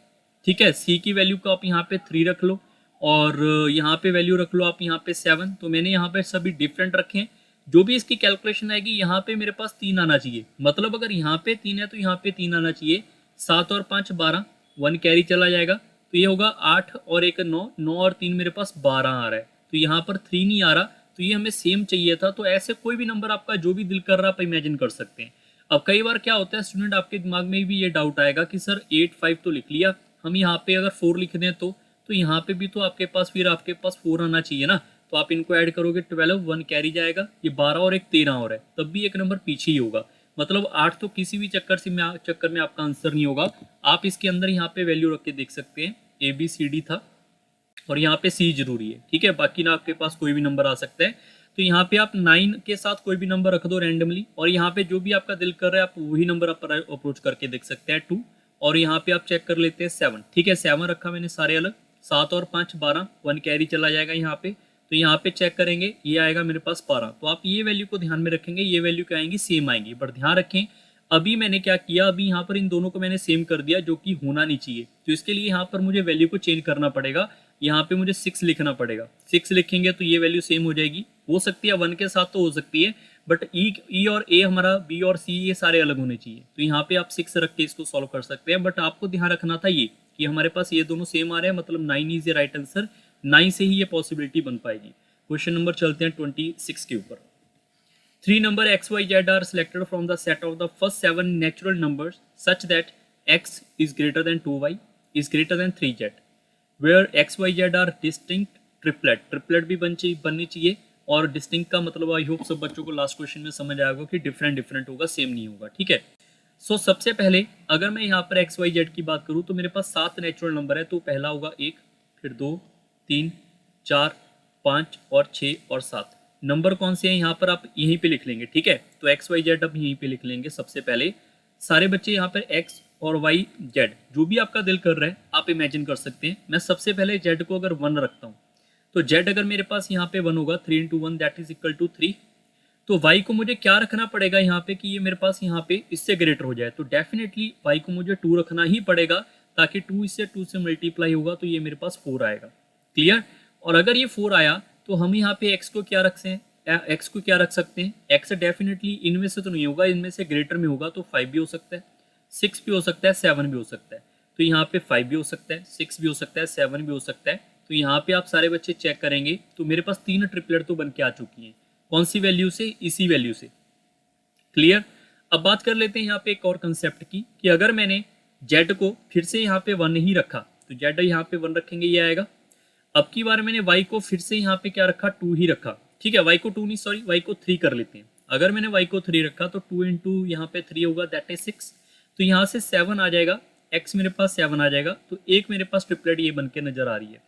ठीक है, सी की वैल्यू को आप यहाँ पे 3 रख लो, और यहाँ पे वैल्यू रख लो आप यहाँ पे 7। तो मैंने यहाँ पे सभी डिफरेंट रखे हैं। जो भी इसकी कैलकुलेशन आएगी यहाँ पे मेरे पास 3 आना चाहिए, मतलब अगर यहाँ पे 3 है तो यहाँ पे 3 आना चाहिए। 7 और 5 12, 1 कैरी चला जाएगा, तो ये होगा 8 और 1 9, 9 और 3 मेरे पास 12 आ रहा है। तो यहाँ पर 3 नहीं आ रहा, तो ये हमें सेम चाहिए था। तो ऐसे कोई भी नंबर आपका जो भी दिल कर रहा है आप इमेजिन कर सकते हैं। अब कई बार क्या होता है स्टूडेंट, आपके दिमाग में भी ये डाउट आएगा कि सर 8 5 तो लिख लिया, हम यहाँ पे अगर 4 लिख दें तो यहाँ पे भी तो आपके पास फिर आपके पास 4 आना चाहिए ना। तो आप इनको ऐड करोगे 12, 1 कैरी जाएगा, ये 12 और 1 13 और है, तब भी एक नंबर पीछे ही होगा। मतलब 8 तो किसी भी चक्कर में आपका आंसर नहीं होगा। आप इसके अंदर यहाँ पे वैल्यू रख के देख सकते हैं। ए बी सी डी था और यहाँ पे सी जरूरी है। ठीक है, बाकी ना आपके पास कोई भी नंबर आ सकता है। तो यहाँ पे आप 9 के साथ कोई भी नंबर रख दो रैंडमली, और यहाँ पे जो भी आपका दिल कर रहा है आप वही नंबर अप्रोच करके देख सकते हैं 2, और यहाँ पे आप चेक कर लेते हैं 7। ठीक है, 7 रखा मैंने सारे अलग, 7 और 5 12, 1 कैरी चला जाएगा यहाँ पे। तो यहाँ पे चेक करेंगे ये आएगा मेरे पास 12। तो आप ये वैल्यू को ध्यान में रखेंगे, ये वैल्यू क्या आएंगी, सेम आएंगी। बट ध्यान रखें अभी मैंने क्या किया, अभी यहाँ पर इन दोनों को मैंने सेम कर दिया, जो कि होना नहीं चाहिए। तो इसके लिए यहाँ पर मुझे वैल्यू को चेंज करना पड़ेगा, यहाँ पे मुझे 6 लिखना पड़ेगा। 6 लिखेंगे तो ये वैल्यू सेम हो जाएगी, हो सकती है 1 के साथ तो हो सकती है, बट ई और ए हमारा, बी और सी ये सारे अलग होने चाहिए। तो यहाँ पे आप 6 रख के इसको सॉल्व कर सकते हैं। बट आपको ध्यान रखना था ये कि हमारे पास ये दोनों सेम आ रहे हैं, मतलब 9 इज द राइट आंसर। 9 से ही ये पॉसिबिलिटी बन पाएगी। क्वेश्चन नंबर चलते हैं 26 के ऊपर। 3 number x, y, z are selected from the set of the first 7 natural numbers such that x is greater than 2y is greater than 3z, where x, y, z are distinct triplet। Triplet भी बननी चाहिए, और distinct का मतलब I hope सब बच्चों को last question में समझ आएगा कि डिफरेंट होगा, सेम नहीं होगा। ठीक है, सो सबसे पहले अगर मैं यहाँ पर x, y, z की बात करूँ तो मेरे पास 7 नेचुरल नंबर है। तो पहला होगा 1, फिर 2, 3, 4, 5 और 6 और 7। नंबर कौन से हैं यहाँ पर आप यहीं पे लिख लेंगे। ठीक है, तो एक्स वाई जेड अब यहीं पे लिख लेंगे। सबसे पहले सारे बच्चे यहाँ पर एक्स और वाई जेड जो भी आपका दिल कर रहा है आप इमेजिन कर सकते हैं। मैं सबसे पहले जेड को अगर 1 रखता हूँ तो जेड अगर मेरे पास यहाँ पे 1 होगा, 3 × 1 दैट इज इक्वल टू 3। तो वाई को मुझे क्या रखना पड़ेगा यहाँ पे कि ये मेरे पास यहाँ पे इससे ग्रेटर हो जाए। तो डेफिनेटली वाई को मुझे 2 रखना ही पड़ेगा, ताकि 2 से मल्टीप्लाई होगा तो ये मेरे पास 4 आएगा। क्लियर। और अगर ये 4 आया तो हम यहाँ पे x को क्या रख सकते हैं, x डेफिनेटली इनमें से तो नहीं होगा, इनमें से ग्रेटर में होगा। तो 5 भी हो सकता है, 6 भी हो सकता है, 7 भी हो सकता है। तो यहाँ पे 5 भी हो सकता है, 6 भी हो सकता है, 7 भी हो सकता है। तो यहाँ पे आप सारे बच्चे चेक करेंगे तो मेरे पास 3 ट्रिपलेट तो बन के आ चुकी हैं। कौन सी वैल्यू से, इसी वैल्यू से। क्लियर। अब बात कर लेते हैं यहाँ पे एक और कंसेप्ट की, कि अगर मैंने z को फिर से यहाँ पे 1 ही रखा तो z यहाँ पे 1 रखेंगे ये आएगा। अब की बार मैंने y को फिर से यहाँ पे क्या रखा, 2 ही रखा। ठीक है, y को 2 नहीं, सॉरी y को 3 कर लेते हैं। अगर मैंने y को 3 रखा तो 2 × यहाँ पे 3 होगा, दैट इज 6। तो यहाँ से 7 आ जाएगा, x मेरे पास 7 आ जाएगा। तो एक मेरे पास ट्रिपलेट ये बन के नजर आ रही है।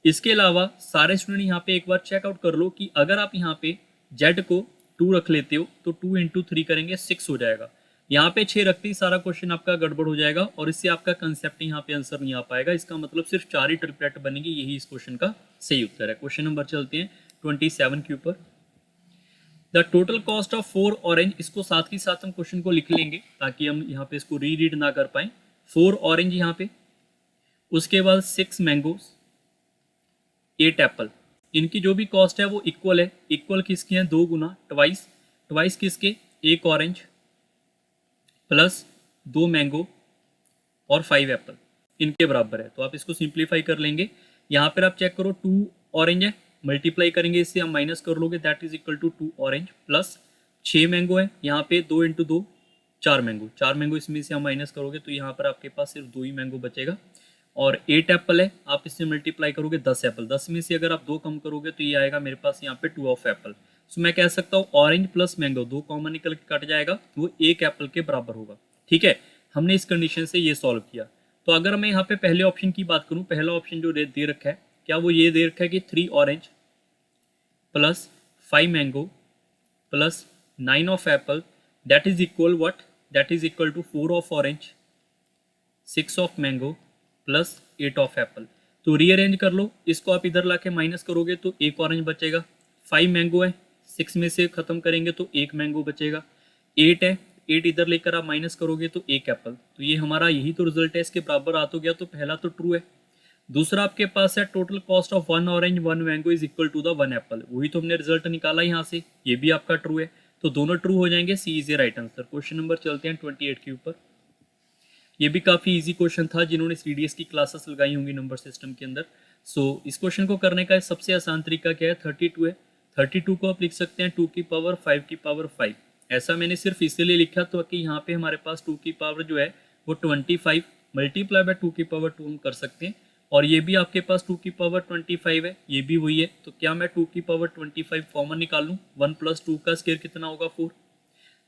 इसके अलावा सारे स्टूडेंट यहाँ पे एक बार चेकआउट कर लो कि अगर आप यहाँ पे z को 2 रख लेते हो तो 2 × 3 करेंगे 6 हो जाएगा। यहाँ पे 6 रखते ही सारा क्वेश्चन आपका गड़बड़ हो जाएगा, और इससे आपका कंसेप्ट यहाँ पे आंसर नहीं आ पाएगा। इसका मतलब सिर्फ 4 ही ट्रिपलेट बनेगी, यही इस क्वेश्चन का सही उत्तर है। क्वेश्चन नंबर चलते हैं 27 के ऊपर। The total cost of 4 orange, इसको साथ ही साथ हम क्वेश्चन को लिख लेंगे ताकि हम यहाँ पे इसको रीड ना कर पाए। 4 ऑरेंज यहाँ पे, उसके बाद 6 मैंगोज, 8 एप्पल। इनकी जो भी कॉस्ट है वो इक्वल है। इक्वल किसकी है, 2 गुना ट्वाइस किसके, 1 ऑरेंज प्लस 2 मैंगो और 5 एप्पल, इनके बराबर है। तो आप इसको सिंप्लीफाई कर लेंगे। यहाँ पर आप चेक करो 2 ऑरेंज है, मल्टीप्लाई करेंगे इससे, हम माइनस कर लोगे, that is equal to 2 orange plus 6 mango है। यहाँ पे 2 × 2 4 मैंगो, इसमें से हम माइनस करोगे तो यहाँ पर आपके पास सिर्फ 2 ही मैंगो बचेगा। और 8 एप्पल है, आप इससे मल्टीप्लाई करोगे 10 एप्पल। 10 में से अगर आप 2 कम करोगे तो ये आएगा मेरे पास यहाँ पे 2 ऑफ एप्पल। सो मैं कह सकता हूँ ऑरेंज प्लस मैंगो 2 कॉमन निकल के कट जाएगा, वो 1 एप्पल के बराबर होगा। ठीक है, हमने इस कंडीशन से ये सॉल्व किया। तो अगर मैं यहाँ पे पहले ऑप्शन की बात करूँ, पहला ऑप्शन जो दे रखा है, क्या वो ये दे रखा है कि 3 orange plus 5 mango plus 9 of apple that is equal what, that is equal to 4 of orange 6 of mango plus 8 of apple. तो रीअरेंज कर लो, इसको आप इधर लाके माइनस करोगे तो 1 ऑरेंज बचेगा। 5 मैंगो है, 6 में से खत्म करेंगे तो 1 मैंगो बचेगा। 8 है, 8 इधर लेकर आप माइनस करोगे तो 1 एप्पल। तो ये हमारा यही तो रिजल्ट है, इसके बराबर आ तो गया। तो पहला तो ट्रू है। दूसरा आपके पास है total cost of 1 orange 1 mango is equal to the 1 apple, वही तो हमने रिजल्ट निकाला यहाँ से, ये भी आपका ट्रू है। तो दोनों ट्रू हो जाएंगे, C is a right answer. Question number चलते हैं 28 के ऊपर। ये भी काफ़ी इजी क्वेश्चन था, जिन्होंने सीडीएस की क्लासेस लगाई होंगी नंबर सिस्टम के अंदर। सो इस क्वेश्चन को करने का सबसे आसान तरीका क्या है, 32 है। 32 को आप लिख सकते हैं 2 की पावर 5 की पावर 5। ऐसा मैंने सिर्फ इसलिए लिखा तो कि यहाँ पे हमारे पास 2 की पावर जो है वो 25 मल्टीप्लाई बाय 2 की पावर 2 हम कर सकते हैं। और ये भी आपके पास 2 की पावर 25 है, ये भी वही है। तो क्या मैं 2 की पावर 25 कॉमन निकाल लूँ, 1 + 2 का स्क्वायर कितना होगा 4।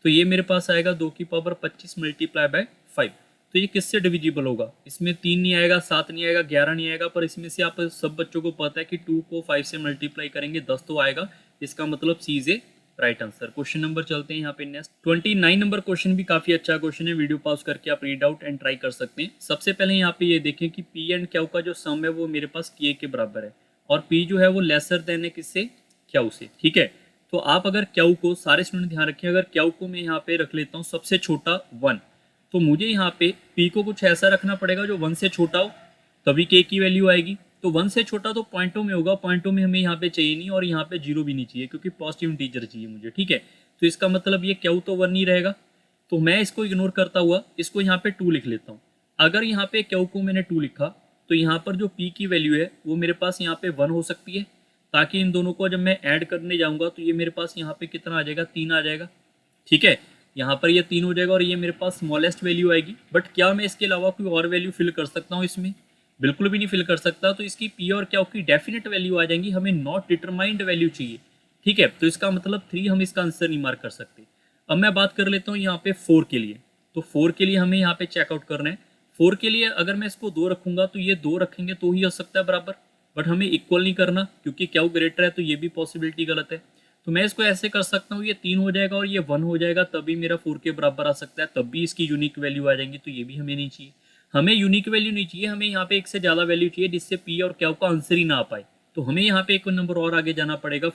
तो ये मेरे पास आएगा 2 की पावर 25 मल्टीप्लाई बाय 5। तो ये किससे डिविजिबल होगा, इसमें 3 नहीं आएगा, 7 नहीं आएगा, 11 नहीं आएगा, पर इसमें से आप सब बच्चों को पता है कि 2 को 5 से मल्टीप्लाई करेंगे 10 तो आएगा। इसका मतलब C is a right answer. Question number चलते हैं यहाँ पे नेक्स्ट 29 नंबर क्वेश्चन भी काफी अच्छा क्वेश्चन है, वीडियो पॉज करके आप रीड आउट एंड ट्राई कर सकते हैं। सबसे पहले यहाँ पे ये देखें कि पी एंड क्यू का जो सम है वो मेरे पास के के बराबर है, और पी जो है वो लेसर देन है किससे, क्यू से, ठीक है। तो आप अगर क्यू को, सारे स्टूडेंट ध्यान रखें, अगर क्यू को मैं यहाँ पे रख लेता हूँ सबसे छोटा 1, तो मुझे यहाँ पे पी को कुछ ऐसा रखना पड़ेगा जो 1 से छोटा हो, तभी के की वैल्यू आएगी। तो 1 से छोटा तो पॉइंटों में होगा, पॉइंटों में हमें यहाँ पे चाहिए नहीं, और यहाँ पे 0 भी नहीं चाहिए क्योंकि पॉजिटिव इंटीजर चाहिए मुझे, ठीक है। तो इसका मतलब ये क्यू तो 1 नहीं रहेगा, तो मैं इसको इग्नोर करता हुआ इसको यहाँ पे 2 लिख लेता हूँ। अगर यहाँ पे क्यू को मैंने 2 लिखा तो यहाँ पर जो पी की वैल्यू है वो मेरे पास यहाँ पे 1 हो सकती है, ताकि इन दोनों को जब मैं ऐड करने जाऊँगा तो ये मेरे पास यहाँ पे कितना आ जाएगा, 3 आ जाएगा, ठीक है। यहाँ पर ये 3 हो जाएगा और ये मेरे पास स्मॉलेस्ट वैल्यू आएगी। बट क्या मैं इसके अलावा कोई और वैल्यू फिल कर सकता हूँ इसमें, बिल्कुल भी नहीं फिल कर सकता। तो इसकी पी और क्या की डेफिनेट वैल्यू आ जाएंगी, हमें नॉट डिटरमाइंड वैल्यू चाहिए, ठीक है। तो इसका मतलब 3 हम इसका आंसर नहीं मार्क कर सकते। अब मैं बात कर लेता हूँ यहाँ पे 4 के लिए, तो 4 के लिए हमें यहाँ पे चेकआउट करना है। 4 के लिए अगर मैं इसको 2 रखूंगा तो ये 2 रखेंगे तो ही हो सकता है बराबर, बट हमें इक्वल नहीं करना क्योंकि क्या ग्रेटर है, तो ये भी पॉसिबिलिटी गलत है। तो मैं इसको ऐसे कर सकता हूँ, ये 3 हो जाएगा और ये 1 हो जाएगा, तभी मेरा 4 के बराबर आ सकता है, तब भी इसकी यूनिक वैल्यू आ जाएंगी, तो ये भी हमें नहीं चाहिए। हमें यूनिक वैल्यू नहीं चाहिए, हमें यहाँ पे एक से ज़्यादा वैल्यू चाहिए जिससे पी और क्यू का आंसर ही ना आ पाए। तो हमें यहाँ पे एक नंबर और आगे जाना पड़ेगा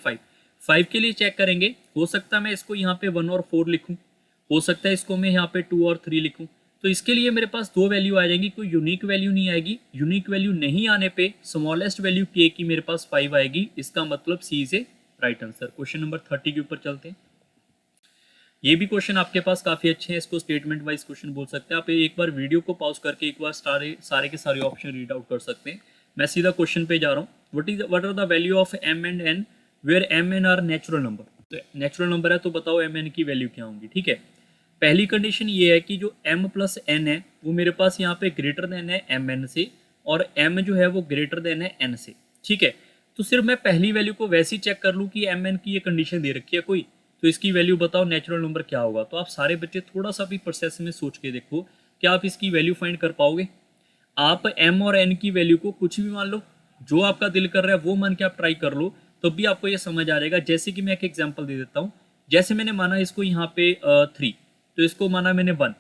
5 के लिए चेक करेंगे। हो सकता है मैं इसको यहाँ पे 1 और 4 लिखूँ, हो सकता है इसको मैं यहाँ पे 2 और 3 लिखूँ। तो इसके लिए मेरे पास 2 वैल्यू आ जाएंगी, कोई यूनिक वैल्यू नहीं आएगी। यूनिक वैल्यू नहीं आने पे स्मॉलेस्ट वैल्यू के की मेरे पास 5 आएगी, इसका मतलब C is a right answer. Question number 30 के ऊपर चलते हैं। ये भी क्वेश्चन आपके पास काफी अच्छे हैं, इसको स्टेटमेंट वाइज क्वेश्चन बोल सकते हैं आप। एक बार वीडियो को पॉज करके एक बार सारे के सारे ऑप्शन रीड आउट कर सकते हैं। मैं सीधा क्वेश्चन पे जा रहा हूँ। What are the value of M and N where M N are natural number. तो नेचुरल नंबर है तो बताओ एम एन की वैल्यू क्या होंगी, ठीक है। पहली कंडीशन ये है कि जो m प्लस एन है वो मेरे पास यहाँ पे ग्रेटर देन है एम एन से, और m जो है वो ग्रेटर देन है n से, ठीक है। तो सिर्फ मैं पहली वैल्यू को वैसे ही चेक कर लूँ कि एम एन की ये कंडीशन दे रखी है कोई, तो इसकी वैल्यू बताओ नेचुरल नंबर क्या होगा। तो आप सारे बच्चे थोड़ा सा भी प्रोसेस में सोच के देखो, क्या आप इसकी वैल्यू फाइंड कर पाओगे। आप m और n की वैल्यू को कुछ भी मान लो, जो आपका दिल कर रहा है वो मान के आप ट्राई कर लो, तो भी आपको ये समझ आ जाएगा। जैसे कि मैं एक एग्जांपल दे देता हूँ, जैसे मैंने माना इसको यहाँ पे 3, तो इसको माना मैंने 1,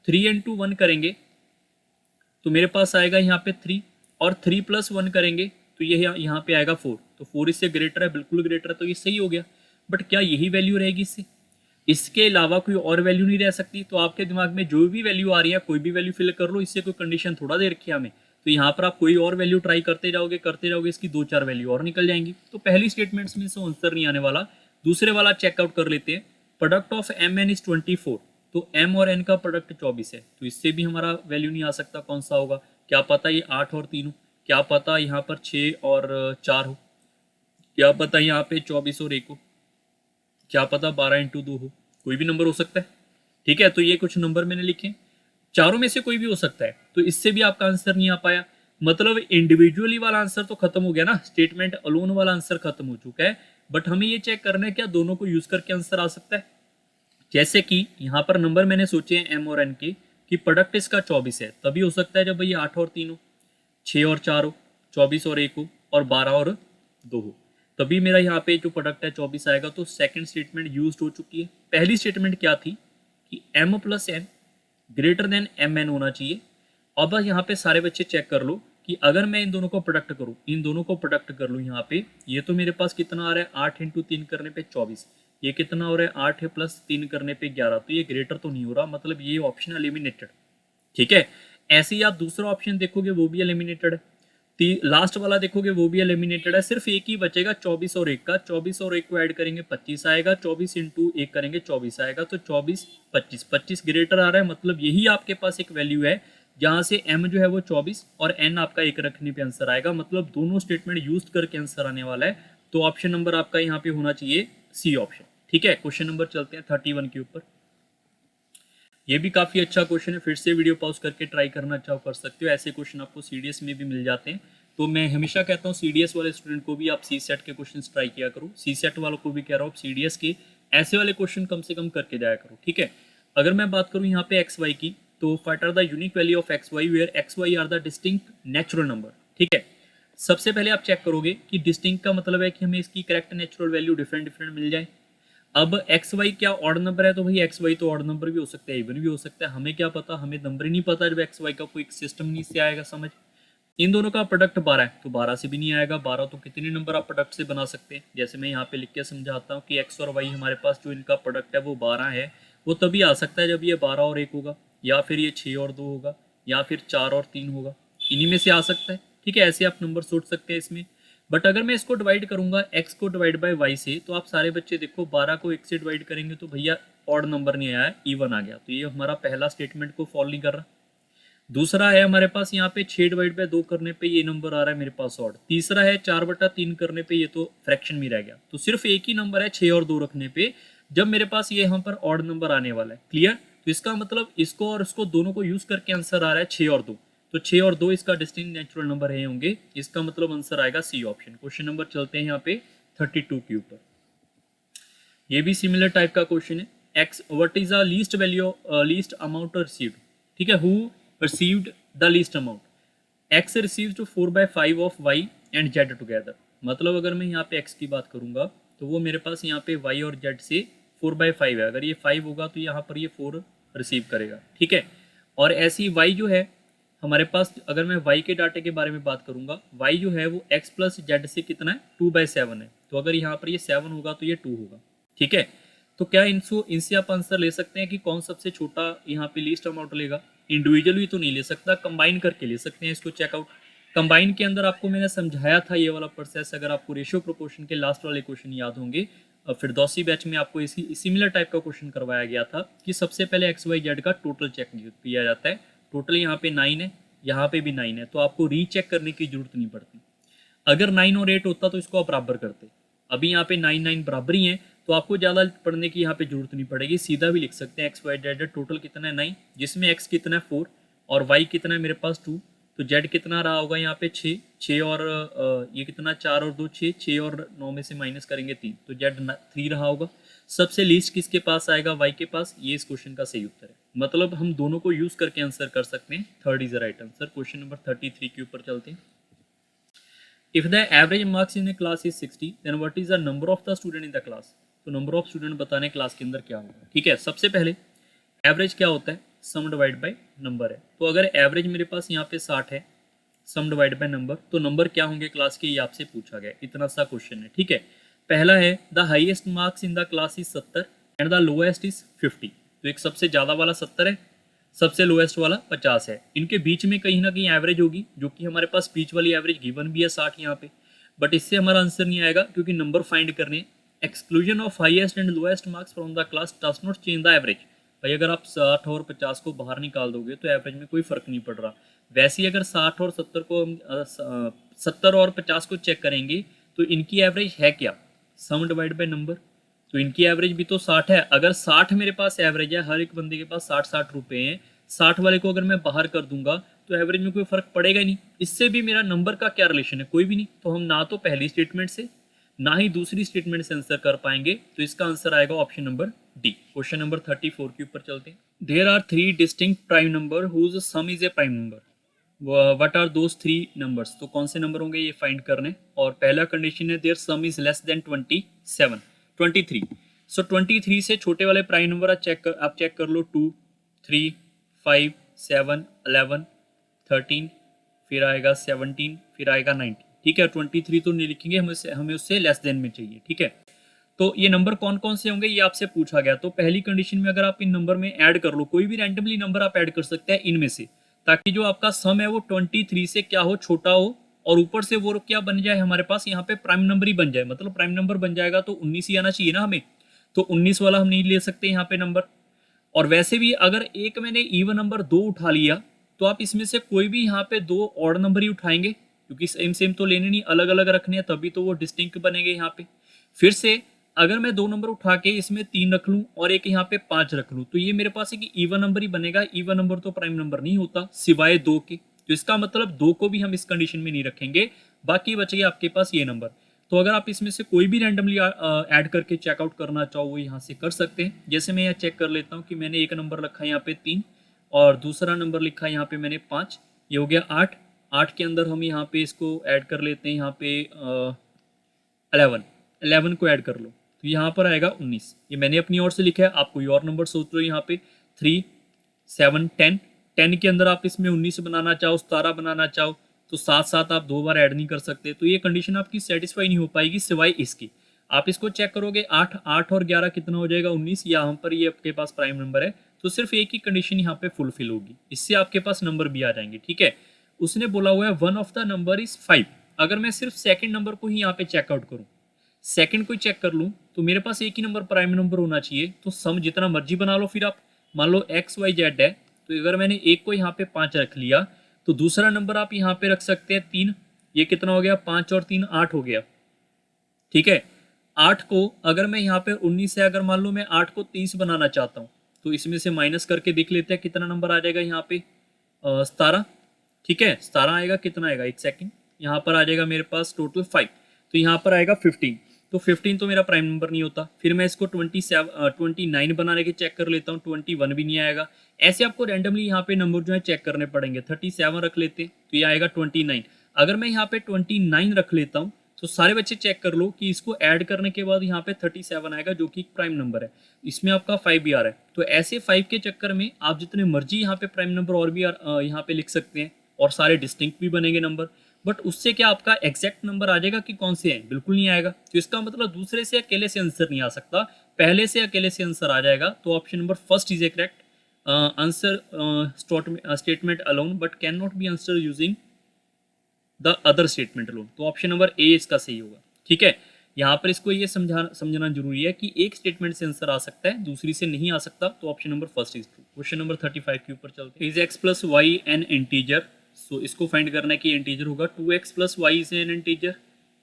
3 इंटू 1 करेंगे तो मेरे पास आएगा यहाँ पे 3, और 3 प्लस 1 करेंगे तो ये यहाँ पे आएगा 4, तो 4 इससे ग्रेटर है, बिल्कुल ग्रेटर है, तो ये सही हो गया। बट क्या यही वैल्यू रहेगी इससे, इसके अलावा कोई और वैल्यू नहीं रह सकती। तो आपके दिमाग में जो भी वैल्यू आ रही है कोई भी वैल्यू फिल कर लो, इससे कोई कंडीशन थोड़ा दे रखी है हमें। तो यहाँ पर आप कोई और वैल्यू ट्राई करते जाओगे, इसकी 2-4 वैल्यू और निकल जाएंगी। तो पहली स्टेटमेंट्स में से आंसर नहीं आने वाला। दूसरे वाला चेकआउट कर लेते हैं। Product of M N is 24, तो एम और एन का प्रोडक्ट 24 है, तो इससे भी हमारा वैल्यू नहीं आ सकता। कौन सा होगा, क्या पता ये 8 और 3 हो, क्या पता यहाँ पर 6 और 4 हो, क्या पता यहाँ पे 24 और 1 हो, क्या पता 12 इंटू 2 हो, कोई भी नंबर हो सकता है, ठीक है। तो ये कुछ नंबर मैंने लिखे, चारों में से कोई भी हो सकता है, तो इससे भी आपका आंसर नहीं आ पाया। मतलब इंडिविजुअली वाला आंसर तो खत्म हो गया ना, स्टेटमेंट अलोन वाला आंसर खत्म हो चुका है। बट हमें ये चेक करना है क्या दोनों को यूज करके आंसर आ सकता है। जैसे कि यहाँ पर नंबर मैंने सोचे हैं एम और एन के, कि प्रोडक्ट इसका 24 है, तभी हो सकता है जब भाई 8 और 3 हो, 6 और 4 हो, 24 और 1 हो, और 12 और 2 हो, तभी मेरा यहाँ पे जो प्रोडक्ट है 24 आएगा। तो सेकंड स्टेटमेंट यूज्ड हो चुकी है। पहली स्टेटमेंट क्या थी कि m plus N greater than M N होना चाहिए। अब यहाँ पे सारे बच्चे चेक कर लो कि अगर मैं इन दोनों को प्रोडक्ट करूँ, यहाँ पे, ये तो मेरे पास कितना आ रहा है 8 इंटू 3 करने पे 24, ये कितना हो रहा है 8 प्लस 3 करने पे 11, तो ये ग्रेटर तो नहीं हो रहा, मतलब ये ऑप्शन एलिमिनेटेड, ठीक है। ऐसे ही आप दूसरा ऑप्शन देखोगे वो भी एलिमिनेटेड है, लास्ट वाला देखोगे वो भी एलिमिनेटेड है, सिर्फ एक ही बचेगा 24 और 1 का। 24 और 1 को ऐड करेंगे 25 आएगा, 24 इंटू 1 करेंगे 24 आएगा, तो 24 25 ग्रेटर आ रहा है, मतलब यही आपके पास एक वैल्यू है जहां से m जो है वो 24 और n आपका 1 रखने पे आंसर आएगा, मतलब दोनों स्टेटमेंट यूज करके आंसर आने वाला है। तो ऑप्शन नंबर आपका यहाँ पे होना चाहिए सी ऑप्शन, ठीक है। क्वेश्चन नंबर चलते हैं 31 के ऊपर। ये भी काफ़ी अच्छा क्वेश्चन है, फिर से वीडियो पॉज करके ट्राई करना चाहो कर सकते हो। ऐसे क्वेश्चन आपको सीडीएस में भी मिल जाते हैं, तो मैं हमेशा कहता हूँ सीडीएस वाले स्टूडेंट को भी आप सी सेट के क्वेश्चन ट्राई किया करो, सी सेट वालों को भी कह रहा हूँ सीडीएस के ऐसे वाले क्वेश्चन कम से कम करके जाया करो, ठीक है। अगर मैं बात करूँ यहाँ पे एक्स वाई की, तो what are the unique value of X Y where X Y are the distinct natural number. ठीक है, सबसे पहले आप चेक करोगे कि डिस्टिंक्ट का मतलब है कि हमें इसकी correct natural value different different मिल जाए। अब एक्स वाई क्या ऑड नंबर है, तो भाई एक्स वाई तो ऑड नंबर भी हो सकता है, इवन भी हो सकता है, हमें क्या पता, हमें नंबर ही नहीं पता जब एक्स वाई का कोई सिस्टम नहीं से आएगा समझ। इन दोनों का प्रोडक्ट 12 है तो 12 से भी नहीं आएगा, 12 तो कितने नंबर आप प्रोडक्ट से बना सकते हैं, जैसे मैं यहाँ पे लिख के समझाता हूँ कि एक्स और वाई हमारे पास जो इनका प्रोडक्ट है वो 12 है। वो तभी आ सकता है जब ये 12 और 1 होगा, या फिर ये 6 और 2 होगा, या फिर 4 और 3 होगा, इन्हीं में से आ सकता है। ठीक है, ऐसे आप नंबर सोच सकते हैं इसमें। बट अगर मैं इसको डिवाइड करूंगा एक्स को डिवाइड बाय वाई से, तो आप सारे बच्चे देखो 12 को 1 से डिवाइड करेंगे तो भैया ऑड नंबर नहीं आया, इवन आ गया, तो ये हमारा पहला स्टेटमेंट को फॉलो नहीं कर रहा। दूसरा है हमारे पास यहाँ पे 6 डिवाइड बाय 2 करने पे ये नंबर आ रहा है मेरे पास ऑड। तीसरा है 4/3 करने पे ये तो फ्रैक्शन में रह गया, तो सिर्फ एक ही नंबर है 6 और 2 रखने पे जब मेरे पास ये यहाँ पर ऑड नंबर आने वाला है। क्लियर, तो इसका मतलब इसको और इसको दोनों को यूज करके आंसर आ रहा है 6 और 2, तो 6 और 2 इसका डिस्टिंक्ट नेचुरल नंबर है होंगे, इसका मतलब आंसर आएगा सी ऑप्शन। क्वेश्चन नंबर चलते हैं यहाँ पे 32 के ऊपर। ये भी सिमिलर टाइप का क्वेश्चन है। X what is the least value least amount received. ठीक है, who received the least amount. X received 4/5 of Y and Z together. मतलब अगर मैं यहाँ पे एक्स की बात करूंगा तो वो मेरे पास यहाँ पे वाई और जेड से 4/5 है, अगर ये 5 होगा तो यहाँ पर ये 4 रिसीव करेगा। ठीक है, और ऐसी वाई जो है हमारे पास, अगर मैं वाई के डाटे के बारे में बात करूंगा, वाई जो है वो एक्स प्लस जेड से कितना है 2/7 है, तो अगर यहाँ पर ये 7 होगा तो ये 2 होगा। ठीक है, तो क्या इनसे आप आंसर ले सकते हैं कि कौन सबसे छोटा यहाँ पे लीस्ट अमाउंट लेगा। इंडिविजुअली तो नहीं ले सकता, कंबाइन करके ले सकते हैं इसको चेकआउट। कंबाइन के अंदर आपको मैंने समझाया था ये वाला प्रोसेस, अगर आपको रेशियो प्रोपोर्शन के लास्ट वाले क्वेश्चन याद होंगे, फिरदौसी बैच में आपको इसी सिमिलर टाइप का क्वेश्चन करवाया गया था कि सबसे पहले एक्स वाई जेड का टोटल चेक किया जाता है। टोटल यहाँ पे 9 है, यहाँ पे भी 9 है, तो आपको रीचेक करने की जरूरत नहीं पड़ती। अगर 9 और 8 होता तो इसको आप बराबर करते, अभी यहाँ पे 9 बराबर ही है, तो आपको ज़्यादा पढ़ने की यहाँ पे जरूरत नहीं पड़ेगी, सीधा भी लिख सकते हैं एक्स वाई जेड टोटल कितना है 9, जिसमें एक्स कितना है 4 और वाई कितना है मेरे पास 2, तो जेड कितना रहा होगा यहाँ पे 6 और ये कितना 4 और 2 6 और 9 में से माइनस करेंगे 3, तो जेड 3 रहा होगा। सबसे लीस्ट किसके पास आएगा, वाई के पास, ये इस क्वेश्चन का सही उत्तर है। मतलब हम दोनों को यूज करके आंसर कर सकते हैं, third is the right answer. Question number 33 के ऊपर चलते हैं। If the average marks in a class is 60 then what is the number of the student in the class. तो नंबर ऑफ स्टूडेंट बताने क्लास के अंदर क्या होगा। ठीक है, सबसे पहले एवरेज क्या होता है, सम डिवाइड बाय नंबर है, तो अगर एवरेज मेरे पास यहाँ पे 60 है, सम डिवाइड बाय नंबर, तो नंबर क्या होंगे क्लास के, ये आपसे पूछा गया, इतना सा क्वेश्चन है। ठीक है, पहला है the highest marks in the class is 70 and the lowest is 50, तो एक सबसे ज़्यादा वाला 70 है, सबसे लोएस्ट वाला 50 है, इनके बीच में कहीं ना कहीं एवरेज होगी, जो कि हमारे पास बीच वाली एवरेज गिवन भी है 60 यहाँ पे, बट इससे हमारा आंसर नहीं आएगा क्योंकि नंबर फाइंड करने। Exclusion of highest and lowest marks from the class does not change the average. भाई अगर आप 60 और 50 को बाहर निकाल दोगे तो एवरेज में कोई फर्क नहीं पड़ रहा। वैसे ही अगर 60 और 70 को 70 और 50 को चेक करेंगे तो इनकी एवरेज है क्या, सम डिवाइड बाय नंबर, तो इनकी एवरेज भी तो 60 है। अगर 60 मेरे पास एवरेज है, हर एक बंदे के पास 60 रुपए हैं, 60 वाले को अगर मैं बाहर कर दूंगा तो एवरेज में कोई फर्क पड़ेगा ही नहीं। इससे भी मेरा नंबर का क्या रिलेशन है, कोई भी नहीं, तो हम ना तो पहली स्टेटमेंट से ना ही दूसरी स्टेटमेंट से आंसर कर पाएंगे, तो इसका आंसर आएगा option number D. Question number 34 के ऊपर चलते हैं। There are 3 distinct prime number whose sum is a prime number, what are those 3 numbers, तो कौन से नंबर होंगे ये फाइंड करने। और पहला कंडीशन है their sum is less than 23। So 23 से छोटे वाले प्राइम नंबर आप चेक कर लो, 2 3 5 7 11 13, फिर आएगा 17, फिर आएगा 19। ठीक है, 23 तो नहीं लिखेंगे, हमें उससे लेस देन में चाहिए। ठीक है, तो ये नंबर कौन कौन से होंगे ये आपसे पूछा गया। तो पहली कंडीशन में अगर आप इन नंबर में ऐड कर लो, कोई भी रैंडमली नंबर आप ऐड कर सकते हैं इनमें से, ताकि जो आपका सम है वो 23 से क्या हो, छोटा हो, और ऊपर से वो क्या बन जाए हमारे पास यहाँ पे प्राइम नंबर ही बन जाए। मतलब प्राइम नंबर बन जाएगा तो 19 ही आना चाहिए ना हमें, तो 19 वाला हम नहीं ले सकते यहाँ पे नंबर। और वैसे भी अगर एक मैंने इवन नंबर 2 उठा लिया तो आप इसमें से कोई भी यहाँ पे 2 ऑड नंबर ही उठाएंगे, क्योंकि सेम सेम तो लेने नहीं, अलग अलग रखने हैं, तभी तो वो डिस्टिंक्ट बनेंगे यहाँ पे। फिर से अगर मैं 2 नंबर उठा के इसमें 3 रख लूँ और एक यहाँ पे 5 रख लूँ, तो ये मेरे पास एक इवन नंबर ही बनेगा। इवन नंबर तो प्राइम नंबर नहीं होता सिवाय 2 के, तो इसका मतलब 2 को भी हम इस कंडीशन में नहीं रखेंगे, बाकी बच गया आपके पास ये नंबर। तो अगर आप इसमें से कोई भी रैंडमली ऐड करके चेकआउट करना चाहो वो यहाँ से कर सकते हैं। जैसे मैं यहाँ चेक कर लेता हूँ कि मैंने एक नंबर रखा है यहाँ पे 3, और दूसरा नंबर लिखा यहाँ पे मैंने 5, ये हो गया 8। 8 के अंदर हम यहाँ पे इसको ऐड कर लेते हैं, यहाँ पे 11 को ऐड कर लो तो यहाँ पर आएगा 19। ये मैंने अपनी ओर से लिखा है, आप कोई और नंबर सोच लो। यहाँ पे 3, 7, 10। 10 के अंदर आप इसमें 19 बनाना चाहो, 17 बनाना चाहो तो साथ साथ आप 2 बार ऐड नहीं कर सकते, तो ये कंडीशन आपकी सेटिस्फाई नहीं हो पाएगी सिवाय इसकी। आप इसको चेक करोगे 8 और 11 कितना हो जाएगा 19, यहाँ पर ये आपके पास प्राइम नंबर है, तो सिर्फ एक ही कंडीशन यहाँ पे फुलफिल होगी, इससे आपके पास नंबर भी आ जाएंगे। ठीक है, उसने बोला हुआ है one of the number is 5। अगर मैं सिर्फ सेकंड नंबर को ही यहाँ पे चेकआउट करूँ, सेकंड को चेक कर लूँ, तो मेरे पास एक ही नंबर प्राइम नंबर होना चाहिए। तो सम जितना मर्जी बना लो, फिर आप मान लो एक्स वाई जेड है, तो अगर मैंने एक को यहाँ पे 5 रख लिया तो दूसरा नंबर आप यहाँ पे रख सकते हैं 3। ये कितना हो गया, 5 और 3 8 हो गया। ठीक है, 8 को अगर मैं यहाँ पे 19 है, अगर मान लो मैं 8 को 30 बनाना चाहता हूँ तो इसमें से माइनस करके देख लेते हैं कितना नंबर आ जाएगा यहाँ पे, 17। ठीक है, 17 आएगा, कितना आएगा, एक सेकंड, यहाँ पर आ जाएगा मेरे पास टोटल 5, तो यहाँ पर आएगा 15। तो 15 तो मेरा प्राइम नंबर नहीं होता। फिर मैं इसको 29 बनाने के चेक कर लेता हूँ, 21 भी नहीं आएगा। ऐसे आपको रैंडमली यहाँ पे नंबर जो है चेक करने पड़ेंगे। 37 रख लेते हैं तो ये आएगा 29। अगर मैं यहाँ पे 29 रख लेता हूँ तो सारे बच्चे चेक कर लो कि इसको ऐड करने के बाद यहाँ पे 37 आएगा, जो कि प्राइम नंबर है। इसमें आपका 5 भी आ रहा है, तो ऐसे 5 के चक्कर में आप जितने मर्जी यहाँ पे प्राइम नंबर और भी यहाँ पे लिख सकते हैं, और सारे डिस्टिंक्ट भी बनेंगे नंबर। बट उससे क्या आपका एग्जैक्ट नंबर आ जाएगा कि कौन से हैं, बिल्कुल नहीं आएगा। तो इसका मतलब दूसरे से अकेले से आंसर नहीं आ सकता, पहले से अकेले से आंसर आ जाएगा। तो option number first is A correct answer statement alone but can not be answer using the other statement alone. तो ऑप्शन नंबर ए इसका सही होगा। ठीक है, यहाँ पर इसको ये समझना जरूरी है कि एक स्टेटमेंट से आंसर आ सकता है, दूसरी से नहीं आ सकता। तो option number first is true. Question number 35 के ऊपर चलते हैं। Is x plus y an integer. So इसको फाइंड करना है कि इंटीजर होगा 2x plus y is an integer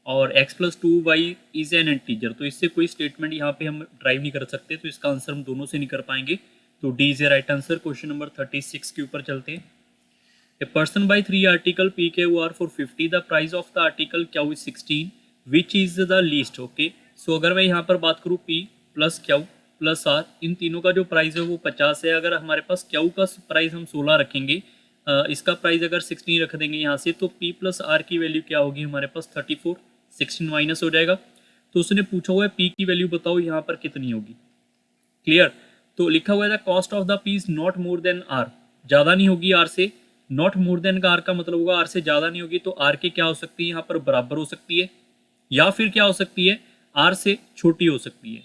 और x plus 2y is an integer. तो इससे कोई स्टेटमेंट यहाँ पे हम ड्राइव नहीं कर सकते, तो इसका आंसर हम दोनों से नहीं कर पाएंगे। तो D is a right answer. Question number 36 के ऊपर चलते हैं। A person buy 3 article P के R for 50, the price of the article Q is 16, which is the least. Okay, so अगर मैं यहाँ पर बात करूँ P plus Q plus R, इन तीनों का जो प्राइस है वो 50 है। अगर हमारे पास क्यू का प्राइस हम 16 रखेंगे, इसका प्राइस अगर 16 रख देंगे यहाँ से, तो P प्लस आर की वैल्यू क्या होगी हमारे पास 34, 16 माइनस हो जाएगा। तो उसने पूछा हुआ है P की वैल्यू बताओ यहाँ पर कितनी होगी। क्लियर, तो लिखा हुआ है cost of the P is not more than R, ज़्यादा नहीं होगी आर से। नॉट मोर देन का आर का मतलब होगा आर से ज़्यादा नहीं होगी, तो आर के क्या हो सकती है यहाँ पर, बराबर हो सकती है, या फिर क्या हो सकती है, आर से छोटी हो सकती है,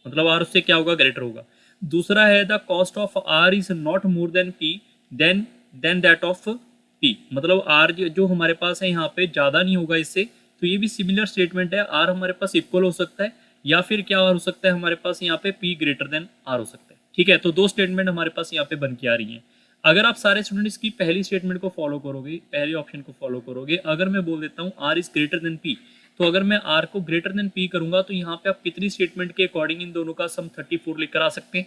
मतलब आर उससे क्या होगा, ग्रेटर होगा। दूसरा है the cost of R is not more than P than that of P, मतलब R जो हमारे पास है यहाँ पे ज़्यादा नहीं होगा इससे। तो ये भी सिमिलर स्टेटमेंट है, R हमारे पास इक्वल हो सकता है, या फिर क्या हो सकता है हमारे पास यहाँ पे P ग्रेटर देन R हो सकता है। ठीक है, तो दो स्टेटमेंट हमारे पास यहाँ पे बन के आ रही हैं। अगर आप सारे स्टूडेंट्स की पहली स्टेटमेंट को फॉलो करोगे, पहले ऑप्शन को फॉलो करोगे, अगर मैं बोल देता हूँ R is greater then P, तो अगर मैं R को ग्रेटर देन P करूंगा तो यहाँ पे आप कितनी स्टेटमेंट के अकॉर्डिंग इन दोनों का सम 34 लेकर आ सकते हैं।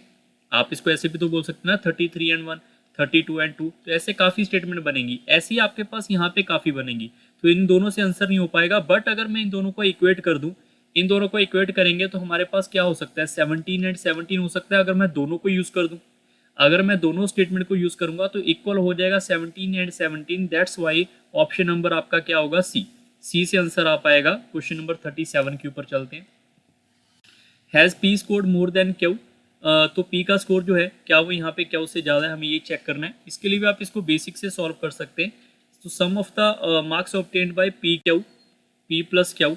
आप इसको ऐसे भी तो बोल सकते हैं ना, 33 एंड 1, 32 एंड 2, तो ऐसे काफ़ी स्टेटमेंट बनेंगी। ऐसे ही आपके पास यहाँ पे काफ़ी बनेंगी, तो इन दोनों से आंसर नहीं हो पाएगा। बट अगर मैं इन दोनों को इक्वेट कर दूँ, इन दोनों को इक्वेट करेंगे तो हमारे पास क्या हो सकता है, 17 एंड 17 हो सकता है। अगर मैं दोनों को यूज़ कर दूँ, अगर मैं दोनों स्टेटमेंट को यूज़ करूँगा तो इक्वल हो जाएगा 17 and 17। That's why option number आपका क्या होगा, सी से आंसर आ पाएगा। क्वेश्चन नंबर 37 के ऊपर चलते हैं। Has P scored more than Q, तो P का स्कोर जो है क्या वो यहाँ पे क्यू से ज़्यादा है, हमें ये चेक करना है। इसके लिए भी आप इसको बेसिक से सॉल्व कर सकते हैं। तो sum of the marks obtained by P Q, P plus Q,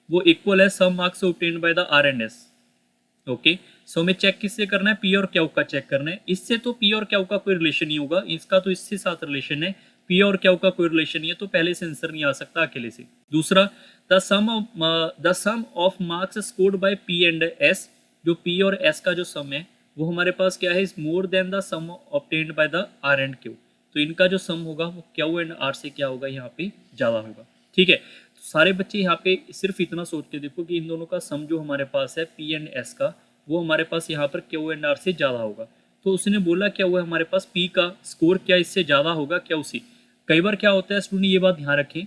वो इक्वल है sum marks obtained by the R and S। Okay, so हमें चेक किससे करना है, P और क्यू का चेक करना है। इससे तो P और क्यू का कोई रिलेशन नहीं होगा, इसका तो इससे साथ रिलेशन है, P और क्यू का कोई रिलेशन नहीं है, तो पहले से आंसर नहीं आ सकता अकेले से। दूसरा, the sum of marks scored by P and S, जो P और S का जो सम है वो हमारे पास क्या है, is more than the sum obtained by the R and Q। तो इनका जो सम होगा वो Q एंड R से क्या होगा, यहाँ पे ज़्यादा होगा। ठीक है, तो सारे बच्चे यहाँ पे सिर्फ इतना सोच के देखो कि इन दोनों का सम जो हमारे पास है P एंड S का, वो हमारे पास यहाँ पर Q एंड R से ज़्यादा होगा। तो उसने बोला क्या हुआ, हमारे पास P का स्कोर क्या इससे ज़्यादा होगा Q से। कई बार क्या होता है स्टूडेंट, ये बात ध्यान रखें,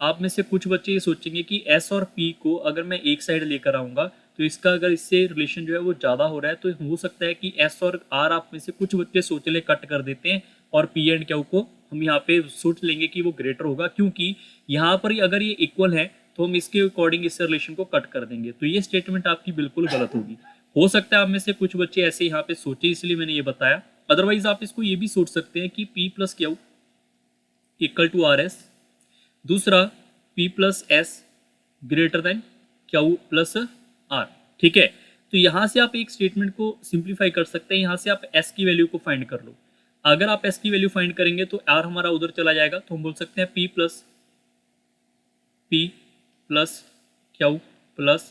आप में से कुछ बच्चे ये सोचेंगे कि S और P को अगर मैं एक साइड लेकर आऊँगा तो इसका अगर इससे रिलेशन जो है वो ज़्यादा हो रहा है तो हो सकता है कि एस और आर आप में से कुछ बच्चे सोच ले कट कर देते हैं और पी एंड क्यू को हम यहाँ पे सोच लेंगे कि वो ग्रेटर होगा, क्योंकि यहाँ पर ही अगर ये इक्वल है तो हम इसके अकॉर्डिंग इस रिलेशन को कट कर देंगे। तो ये स्टेटमेंट आपकी बिल्कुल गलत होगी। हो सकता है आप में से कुछ बच्चे ऐसे यहाँ पे सोचे, इसलिए मैंने ये बताया। अदरवाइज आप इसको ये भी सोच सकते हैं कि P plus Q equal to R S, दूसरा P plus S greater than Q plus R. ठीक है, तो यहां से आप एक स्टेटमेंट को सिंप्लीफाई कर सकते हैं। यहां से आप एस की वैल्यू को फाइंड कर लो। अगर आप एस की वैल्यू फाइंड करेंगे तो आर हमारा उधर चला जाएगा, तो हम बोल सकते हैं P plus Q plus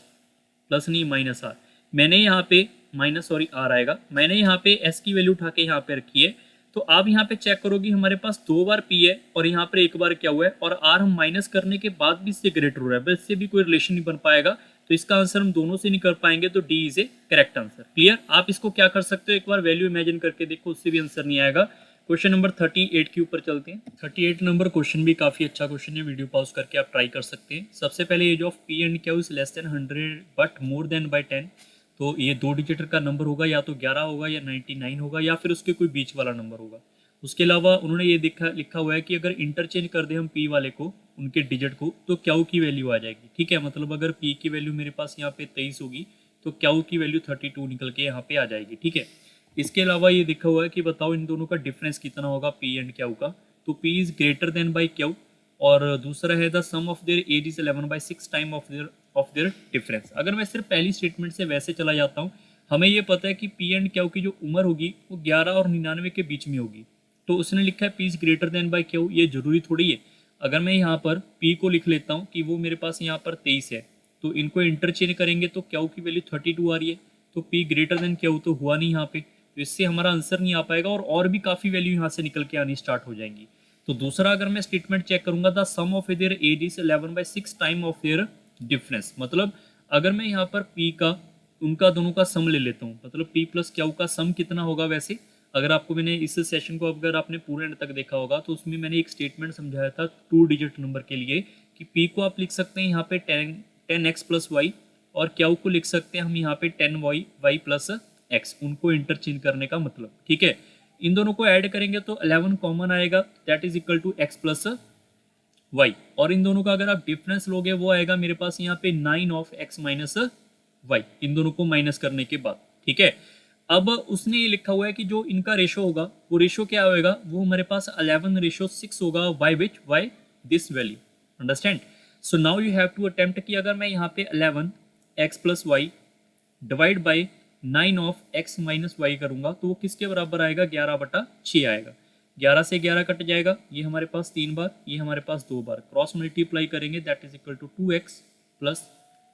plus नहीं माइनस आर। मैंने यहाँ पे माइनस सॉरी आर आएगा, मैंने यहाँ पे एस की वैल्यू उठा के यहाँ पे रखी है। तो आप यहाँ पे चेक करोगे हमारे पास 2 बार पी है और यहाँ पर 1 बार क्या हुआ है, और आर हम माइनस करने के बाद भी इससे ग्रेटर हो रहा है, बस इससे भी कोई रिलेशन नहीं बन पाएगा। तो इसका आंसर हम दोनों से नहीं कर पाएंगे, तो D is A correct answer. Clear? आप इसको क्या कर सकते हो, एक बार वैल्यू इमेजिन करके देखो, उससे भी आंसर नहीं आएगा। क्वेश्चन नंबर 38 के ऊपर चलते हैं। 38 नंबर क्वेश्चन भी काफी अच्छा क्वेश्चन है, वीडियो पॉज करके आप ट्राई कर सकते हैं। सबसे पहले age of P and Q is less than 100 but more than by 10। तो ये 2 डिजिट का नंबर होगा, या तो 11 होगा या 99 होगा या फिर उसके कोई बीच वाला नंबर होगा। उसके अलावा उन्होंने ये लिखा हुआ है कि अगर इंटरचेंज कर दे हम पी वाले को, उनके डिजिट को, तो क्यू की वैल्यू आ जाएगी। ठीक है, मतलब अगर पी की वैल्यू मेरे पास यहाँ पे 23 होगी तो क्यू की वैल्यू 32 निकल के यहाँ पे आ जाएगी। ठीक है, इसके अलावा ये लिखा हुआ है कि बताओ इन दोनों का डिफरेंस कितना होगा पी एंड क्यू का। तो P is greater than by Q, और दूसरा है the sum of their age is 11/6 time of their difference. अगर मैं सिर्फ पहली स्टेटमेंट से वैसे चला जाता हूँ, हमें ये पता है कि पी एंड क्यू की जो उम्र होगी वो 11 और 99 के बीच में होगी। तो उसने लिखा है P is greater than by Q, ये जरूरी थोड़ी है। अगर मैं यहाँ पर पी को लिख लेता हूँ कि वो मेरे पास यहाँ पर 23 है, तो इनको इंटरचेंज करेंगे तो क्यू की वैल्यू 32 आ रही है, तो पी ग्रेटर देन क्यू तो हुआ नहीं यहाँ पे, तो इससे हमारा आंसर नहीं आ पाएगा, और भी काफ़ी वैल्यू यहाँ से निकल के आनी स्टार्ट हो जाएंगी। तो दूसरा अगर मैं स्टेटमेंट चेक करूंगा, the sum of their age is 11/6 time of their difference. मतलब अगर मैं यहाँ पर पी का उनका दोनों का सम ले लेता हूँ, मतलब पी प्लस क्यू का सम कितना होगा। वैसे अगर आपको मैंने इस सेशन को अगर आपने पूरे एंड तक देखा होगा तो उसमें मैंने एक स्टेटमेंट समझाया था 2 डिजिट नंबर के लिए कि पी को आप लिख सकते हैं यहाँ पे 10x प्लस वाई, और क्यू को लिख सकते हैं हम यहाँ पे 10y प्लस एक्स, उनको इंटरचेंज करने का मतलब। ठीक है, इन दोनों को ऐड करेंगे तो 11 कॉमन आएगा, that is equal to X plus Y, और इन दोनों का अगर आप डिफरेंस लोगे वो आएगा मेरे पास यहाँ पे 9 ऑफ एक्स माइनस वाई, इन दोनों को माइनस करने के बाद। ठीक है, अब उसने ये लिखा हुआ है कि जो इनका रेशो होगा वो रेशो क्या होगा, वो हमारे पास 11:6 होगा, by which by this value. Understand? So now you have to attempt कि अगर मैं यहाँ पे 11 X plus Y divide by 9 of X minus Y करूंगा तो वो किसके बराबर आएगा, 11/6 आएगा। 11 से 11 कट जाएगा, ये हमारे पास 3 बार, ये हमारे पास 2 बार, क्रॉस मल्टीप्लाई करेंगे, that is equal to 2x plus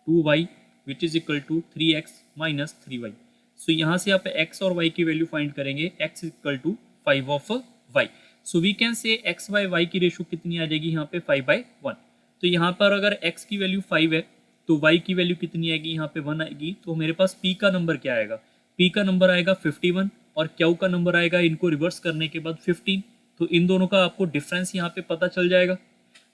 2y which is equal to 3x minus 3y। So यहाँ से आप x और y की वैल्यू फाइंड करेंगे, x equal to 5 of y। So we can say x by y की ratio कितनी आ जाएगी यहाँ पे 5/1। तो यहाँ पर अगर x की वैल्यू 5 है तो y की वैल्यू कितनी आएगी, यहाँ पे 1 आएगी। तो मेरे पास p का नंबर क्या आएगा, p का नंबर आएगा 51 और q का नंबर आएगा, इनको रिवर्स करने के बाद 15। तो इन दोनों का आपको डिफरेंस यहाँ पे पता चल जाएगा,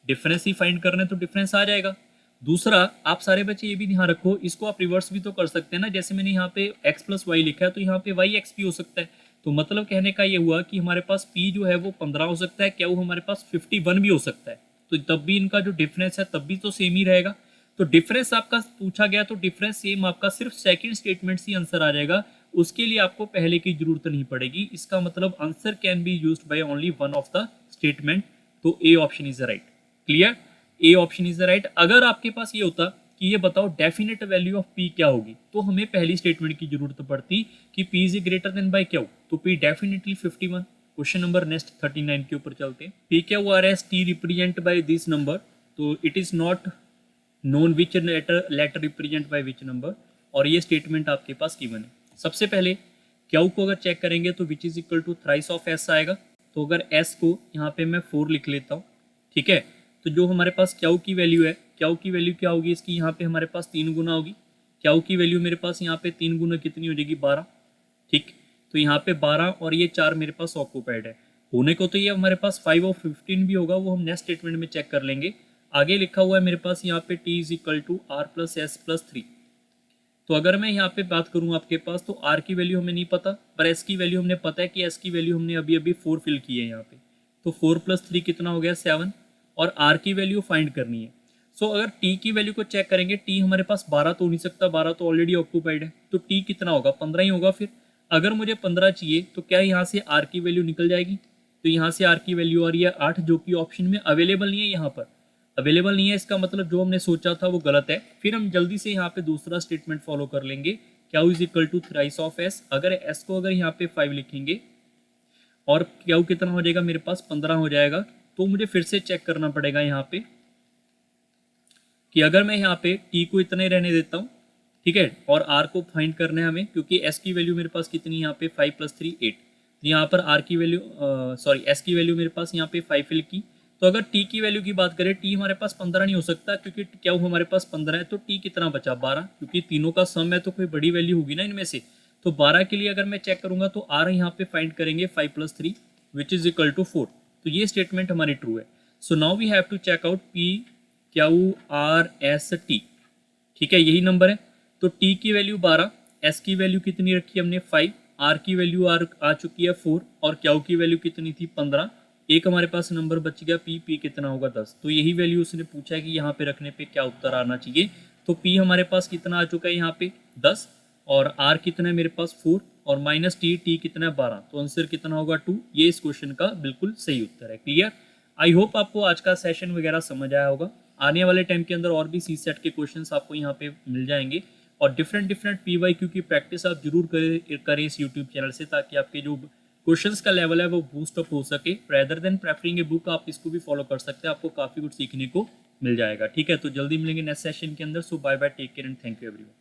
डिफरेंस ही फाइंड करना है तो डिफरेंस आ जाएगा। दूसरा, आप सारे बच्चे ये भी ध्यान रखो, इसको आप रिवर्स भी तो कर सकते हैं ना, जैसे मैंने यहाँ पे x प्लस वाई लिखा है तो यहाँ पे वाई एक्स भी हो सकता है। तो मतलब कहने का ये हुआ कि हमारे पास p जो है वो 15 हो सकता है, क्यू हमारे पास 51 भी हो सकता है, तो तब भी इनका जो डिफरेंस है तब भी तो सेम ही रहेगा। तो डिफरेंस आपका पूछा गया तो डिफरेंस सेम, आपका सिर्फ सेकंड स्टेटमेंट से आंसर आ जाएगा, उसके लिए आपको पहले की जरूरत नहीं पड़ेगी। इसका मतलब answer can be used by only one of the statement. तो A option is right. Clear? A option is right. अगर आपके पास ये होता कि ये बताओ डेफिनेट वैल्यू ऑफ पी क्या होगी, तो हमें पहली स्टेटमेंट की जरूरत पड़ती कि P is greater than by Q, तो P definitely 51। Question number next 39 के ऊपर चलते हैं। P Q R S T represent by this number, तो it is not known which letter represent by which number, और ये स्टेटमेंट आपके पास गिवन है। सबसे पहले क्यू को अगर चेक करेंगे तो which is equal to thrice of S आएगा, तो अगर एस को यहाँ पे मैं 4 लिख लेता हूँ। ठीक है, तो जो हमारे पास क्यू की वैल्यू है, क्यू की वैल्यू क्या होगी इसकी, यहाँ पे हमारे पास 3 गुना होगी। क्यू की वैल्यू मेरे पास यहाँ पे 3 गुना कितनी हो जाएगी, 12। ठीक, तो यहाँ पे 12 और ये 4 मेरे पास ऑक्यूपाइड है, होने को तो ये हमारे पास 5 और 15 भी होगा, वो हम नेक्स्ट स्टेटमेंट में चेक कर लेंगे। आगे लिखा हुआ है मेरे पास यहाँ पे t is equal to R plus S plus 3। तो अगर मैं यहाँ पे बात करूँ आपके पास, तो आर की वैल्यू हमें नहीं पता, पर एस की वैल्यू हमने पता है कि एस की वैल्यू हमने अभी अभी 4 फिल की है यहाँ पे। तो 4 + 3 कितना हो गया 7, और आर की वैल्यू फाइंड करनी है। सो अगर टी की वैल्यू को चेक करेंगे, टी हमारे पास 12 तो हो नहीं सकता, 12 तो ऑलरेडी ऑक्यूपाइड है, तो टी कितना होगा 15 ही होगा। फिर अगर मुझे 15 चाहिए तो क्या यहाँ से आर की वैल्यू निकल जाएगी, तो यहाँ से आर की वैल्यू आ रही है 8, जो कि ऑप्शन में अवेलेबल नहीं है, यहाँ पर अवेलेबल नहीं है। इसका मतलब जो हमने सोचा था वो गलत है। फिर हम जल्दी से यहाँ पे दूसरा स्टेटमेंट फॉलो कर लेंगे, Q is equal to thrice of S. अगर एस को अगर यहाँ पे 5 लिखेंगे और क्यू कितना हो जाएगा मेरे पास 15 हो जाएगा, तो मुझे फिर से चेक करना पड़ेगा यहाँ पे कि अगर मैं यहाँ पे टी को इतने रहने देता हूँ, ठीक है, और आर को फाइंड करना है हमें, क्योंकि एस की वैल्यू मेरे पास कितनी यहाँ पे 5 + 3 8, यहाँ पर आर की वैल्यू सॉरी एस की वैल्यू मेरे पास यहाँ पे 5 फिल की। तो अगर टी की वैल्यू की बात करें, टी हमारे पास 15 नहीं हो सकता, क्योंकि क्या हमारे पास 15 है, तो टी कितना बचा 12, क्योंकि तीनों का सम है तो कोई बड़ी वैल्यू होगी ना इनमें से। तो 12 के लिए अगर मैं चेक करूंगा तो आर यहाँ पे फाइंड करेंगे 5 + 3 विच इज इक्वल टू 4। तो ये स्टेटमेंट हमारी ट्रू है। So now we have to check out P Q R S T, ठीक है, यही नंबर है। तो टी की वैल्यू 12, एस की वैल्यू कितनी रखी हमने 5, आर की वैल्यू आ चुकी है 4, और क्यू की वैल्यू कितनी थी 15। एक हमारे पास नंबर बच गया पी कितना होगा 10। तो यही वैल्यू उसने पूछा है कि यहाँ पे रखने पे क्या उत्तर आना चाहिए। तो पी हमारे पास कितना आ चुका है यहाँ पे 10, और आर कितना है मेरे पास 4, और माइनस टी कितना है 12, तो आंसर कितना होगा 2। ये इस क्वेश्चन का बिल्कुल सही उत्तर है। क्लियर? आई होप आपको आज का सेशन वगैरह समझ आया होगा। आने वाले टाइम के अंदर और भी सी सेट के क्वेश्चंस आपको यहाँ पे मिल जाएंगे, और डिफरेंट पीवाईक्यू की प्रैक्टिस आप जरूर करें इस यूट्यूब चैनल से, ताकि आपके जो क्वेश्चंस का लेवल है वो बूस्ट अप हो सके। Rather than preferring a book, आप इसको भी फॉलो कर सकते हैं, आपको काफ़ी कुछ सीखने को मिल जाएगा। ठीक है, तो जल्दी मिलेंगे नेक्स्ट सेशन के अंदर। So bye bye, take care and thank you everyone.